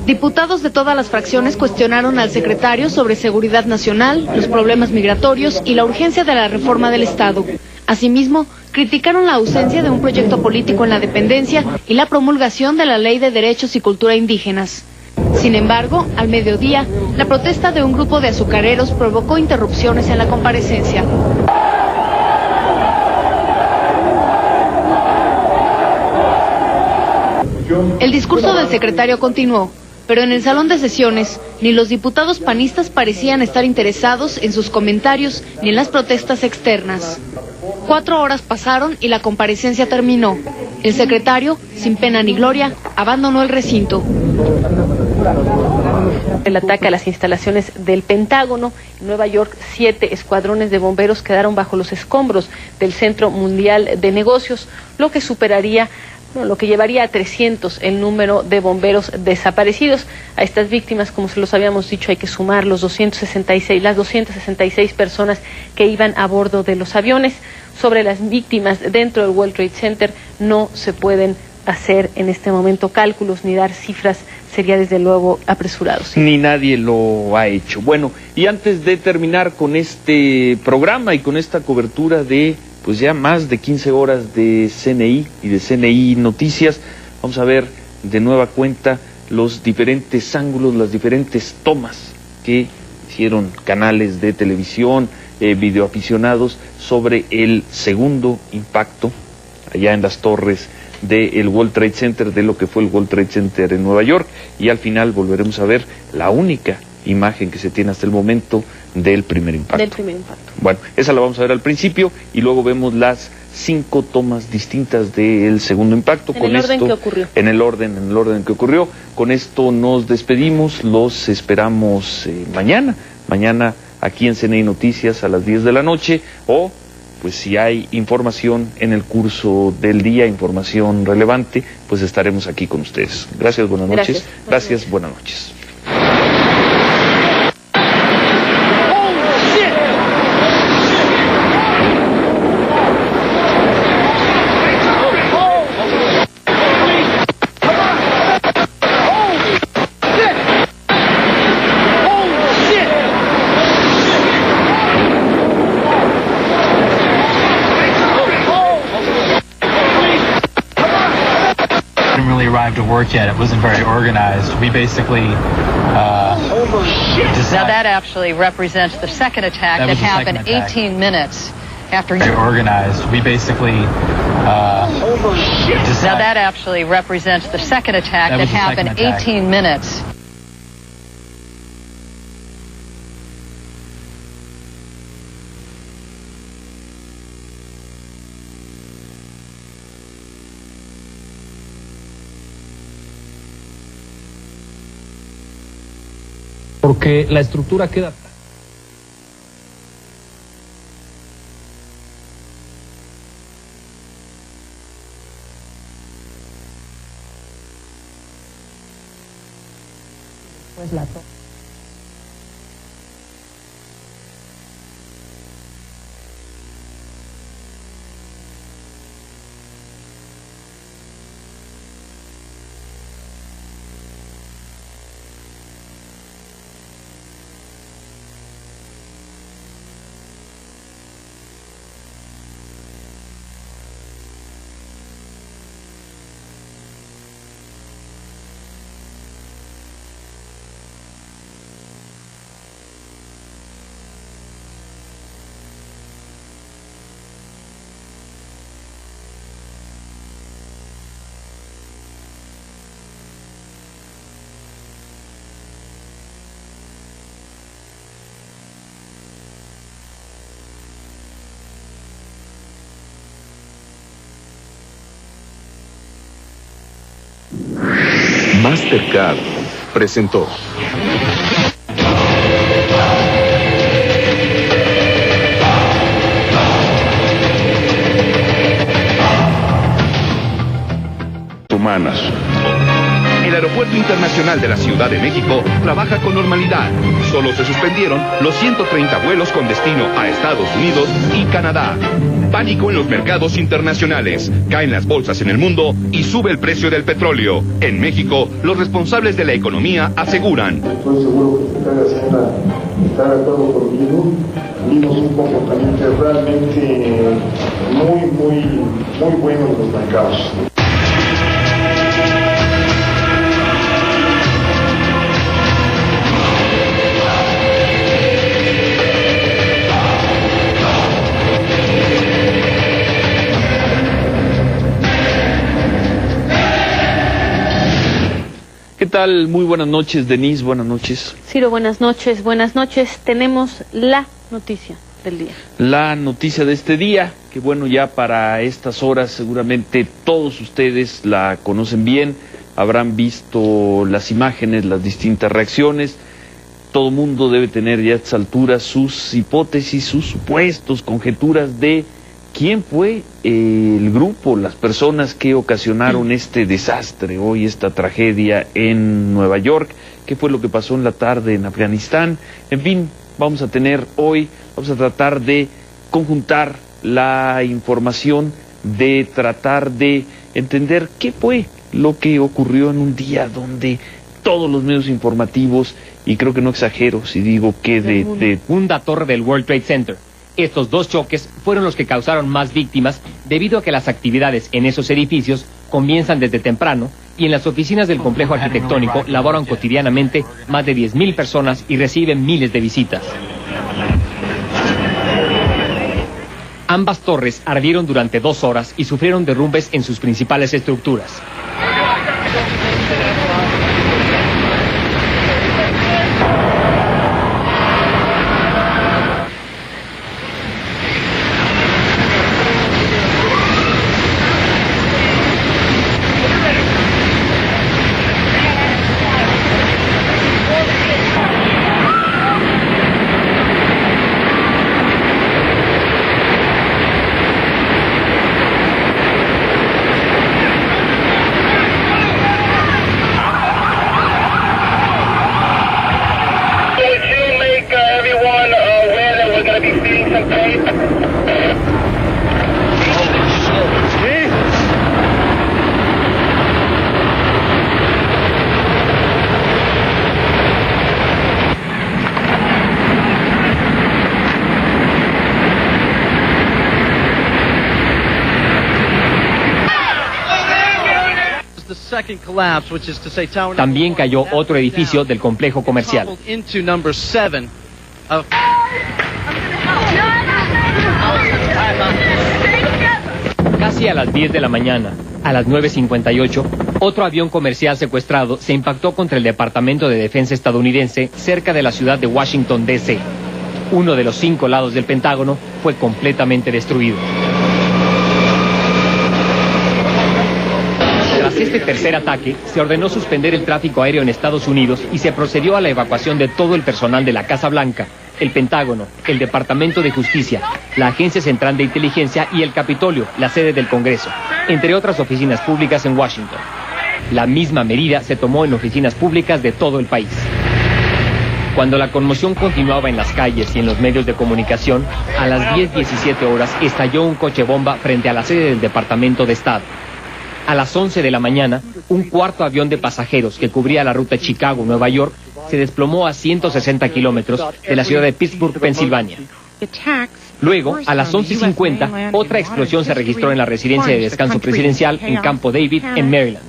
Speaker 2: Diputados de todas las fracciones cuestionaron al secretario sobre seguridad nacional, los problemas migratorios y la urgencia de la reforma del Estado. Asimismo, criticaron la ausencia de un proyecto político en la dependencia y la promulgación de la Ley de Derechos y Cultura Indígenas. Sin embargo, al mediodía, la protesta de un grupo de azucareros provocó interrupciones en la comparecencia. El discurso del secretario continuó, pero en el salón de sesiones ni los diputados panistas parecían estar interesados en sus comentarios ni en las protestas externas. 4 horas pasaron y la comparecencia terminó. El secretario, sin pena ni gloria, abandonó el recinto.
Speaker 7: El ataque a las instalaciones del Pentágono en Nueva York, 7 escuadrones de bomberos quedaron bajo los escombros del Centro Mundial de Negocios, lo que llevaría a 300 el número de bomberos desaparecidos. A estas víctimas, como se los habíamos dicho, hay que sumar las 266 personas que iban a bordo de los aviones. sobre las víctimas dentro del World Trade Center. No se pueden hacer en este momento cálculos ni dar cifras, sería desde luego apresurado. ¿Sí?
Speaker 6: Ni nadie lo ha hecho. Bueno, y antes de terminar con este programa y con esta cobertura de pues ya más de 15 horas de CNI y de CNI Noticias, vamos a ver de nueva cuenta los diferentes ángulos, las diferentes tomas que hicieron canales de televisión, videoaficionados sobre el segundo impacto allá en las torres del World Trade Center, de lo que fue el World Trade Center en Nueva York, y al final volveremos a ver la única imagen que se tiene hasta el momento del primer impacto.
Speaker 7: Del primer impacto.
Speaker 6: Bueno, esa la vamos a ver al principio y luego vemos las 5 tomas distintas del segundo impacto.
Speaker 7: En el orden que ocurrió.
Speaker 6: En el orden que ocurrió. Con esto nos despedimos, los esperamos mañana aquí en CNI Noticias a las 10 de la noche, o pues si hay información en el curso del día, información relevante, pues estaremos aquí con ustedes. Gracias, buenas noches. Gracias, buenas noches.
Speaker 4: To work yet. It wasn't very organized. We basically
Speaker 10: now that actually represents the second attack that happened 18 minutes after
Speaker 4: very organized. We basically
Speaker 10: now that actually represents the second attack that happened 18 minutes.
Speaker 4: Porque la estructura queda...
Speaker 10: Pues la
Speaker 13: Mastercard presentó. Humanas. El Aeropuerto Internacional de la Ciudad de México trabaja con normalidad. Solo se suspendieron los 130 vuelos con destino a Estados Unidos y Canadá. Pánico en los mercados internacionales. Caen las bolsas en el mundo y sube el precio del petróleo. En México, los responsables de la economía aseguran.
Speaker 1: Estoy seguro que Secretaría de Hacienda está de acuerdo conmigo. Vimos un comportamiento realmente muy bueno en los mercados.
Speaker 6: ¿Qué tal? Muy buenas noches, Denise, buenas noches.
Speaker 7: Ciro, buenas noches, buenas noches. Tenemos la noticia del día.
Speaker 6: La noticia de este día, que bueno, ya para estas horas seguramente todos ustedes la conocen bien, habrán visto las imágenes, las distintas reacciones. Todo mundo debe tener ya a estas alturas sus hipótesis, sus supuestos, conjeturas de quién fue el grupo, las personas que ocasionaron este desastre hoy, esta tragedia en Nueva York, qué fue lo que pasó en la tarde en Afganistán. En fin, vamos a tratar de conjuntar la información de tratar de entender qué fue lo que ocurrió en un día donde todos los medios informativos, y creo que no exagero si digo que de
Speaker 14: segunda torre del World Trade Center. Estos dos choques fueron los que causaron más víctimas debido a que las actividades en esos edificios comienzan desde temprano y en las oficinas del complejo arquitectónico laboran cotidianamente más de 10,000 personas y reciben miles de visitas. Ambas torres ardieron durante 2 horas y sufrieron derrumbes en sus principales estructuras. También cayó otro edificio del complejo comercial. Casi a las 10 de la mañana, a las 9:58, otro avión comercial secuestrado se impactó contra el Departamento de Defensa estadounidense cerca de la ciudad de Washington, D.C. Uno de los 5 lados del Pentágono fue completamente destruido. Tras este tercer ataque, se ordenó suspender el tráfico aéreo en Estados Unidos y se procedió a la evacuación de todo el personal de la Casa Blanca, el Pentágono, el Departamento de Justicia, la Agencia Central de Inteligencia y el Capitolio, la sede del Congreso, entre otras oficinas públicas en Washington. La misma medida se tomó en oficinas públicas de todo el país. Cuando la conmoción continuaba en las calles y en los medios de comunicación, a las 10:17 horas estalló un coche bomba frente a la sede del Departamento de Estado. A las 11 de la mañana, un cuarto avión de pasajeros que cubría la ruta Chicago-Nueva York se desplomó a 160 kilómetros de la ciudad de Pittsburgh, Pensilvania. Luego, a las 11:50, otra explosión se registró en la residencia de descanso presidencial en Campo David, en Maryland.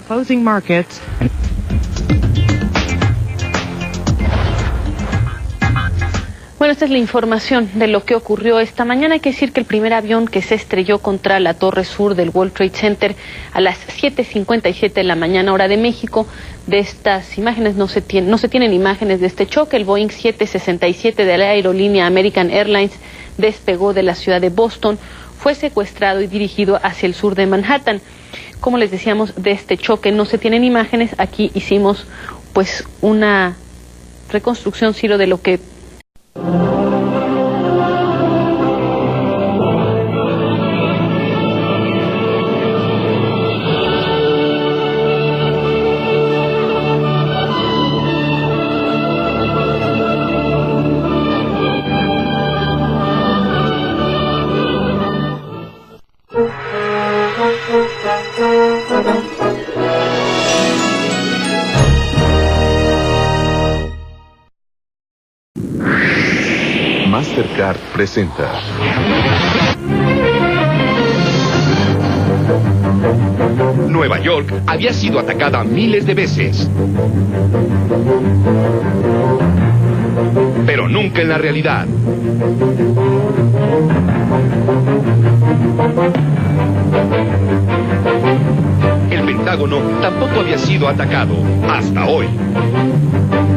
Speaker 7: Bueno, esta es la información de lo que ocurrió esta mañana. Hay que decir que el primer avión que se estrelló contra la torre sur del World Trade Center a las 7:57 de la mañana, hora de México. De estas imágenes no se tienen imágenes de este choque. El Boeing 767 de la aerolínea American Airlines despegó de la ciudad de Boston, fue secuestrado y dirigido hacia el sur de Manhattan. Como les decíamos, de este choque no se tienen imágenes. Aquí hicimos pues una reconstrucción, Ciro, de lo que
Speaker 13: Mastercard presenta Nueva York había sido atacada miles de veces, pero nunca en la realidad. El Pentágono tampoco había sido atacado hasta hoy.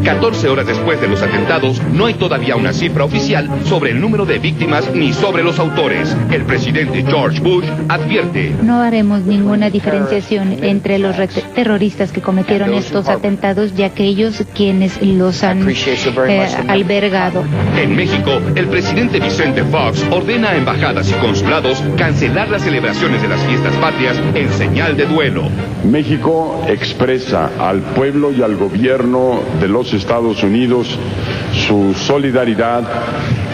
Speaker 13: 14 horas después de los atentados, no hay todavía una cifra oficial sobre el número de víctimas ni sobre los autores. El presidente George Bush advierte:
Speaker 15: no haremos ninguna diferenciación entre los terroristas que cometieron estos atentados y aquellos quienes los han albergado.
Speaker 13: En México, el presidente Vicente Fox ordena a embajadas y consulados cancelar las celebraciones de las fiestas patrias en señal de duelo.
Speaker 17: México expresa al pueblo y al gobierno de los Estados Unidos su solidaridad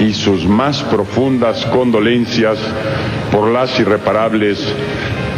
Speaker 17: y sus más profundas condolencias por las irreparables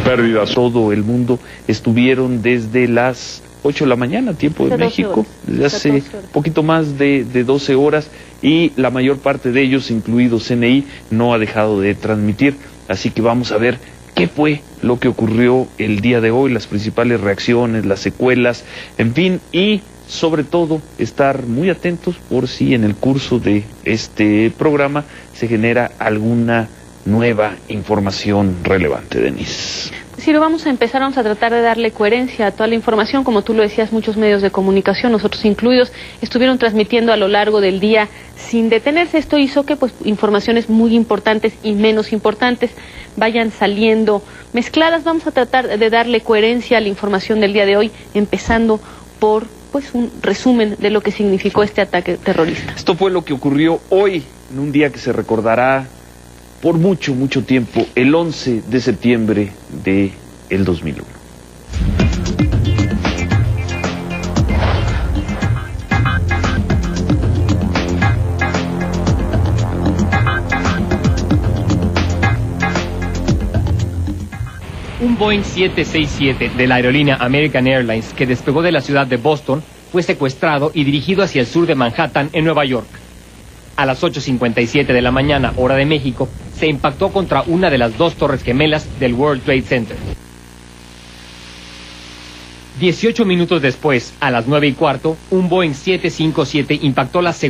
Speaker 17: pérdidas.
Speaker 6: Todo el mundo estuvieron desde las 8 de la mañana, tiempo de México, desde hace poquito más de 12 horas, y la mayor parte de ellos, incluido CNI, no ha dejado de transmitir. Así que vamos a ver qué fue lo que ocurrió el día de hoy, las principales reacciones, las secuelas, en fin, y sobre todo estar muy atentos por si en el curso de este programa se genera alguna nueva información relevante, Denise.
Speaker 7: Si lo vamos a tratar de darle coherencia a toda la información. Como tú lo decías, muchos medios de comunicación, nosotros incluidos, estuvieron transmitiendo a lo largo del día sin detenerse. Esto hizo que pues informaciones muy importantes y menos importantes vayan saliendo mezcladas. Vamos a tratar de darle coherencia a la información del día de hoy, empezando por pues un resumen de lo que significó este ataque terrorista.
Speaker 6: Esto fue lo que ocurrió hoy, en un día que se recordará por mucho, mucho tiempo, el 11 de septiembre de el 2001.
Speaker 14: Un Boeing 767 de la aerolínea American Airlines que despegó de la ciudad de Boston fue secuestrado y dirigido hacia el sur de Manhattan, en Nueva York. A las 8:57 de la mañana, hora de México, se impactó contra una de las dos torres gemelas del World Trade Center. 18 minutos después, a las 9:15, un Boeing 757 impactó la segunda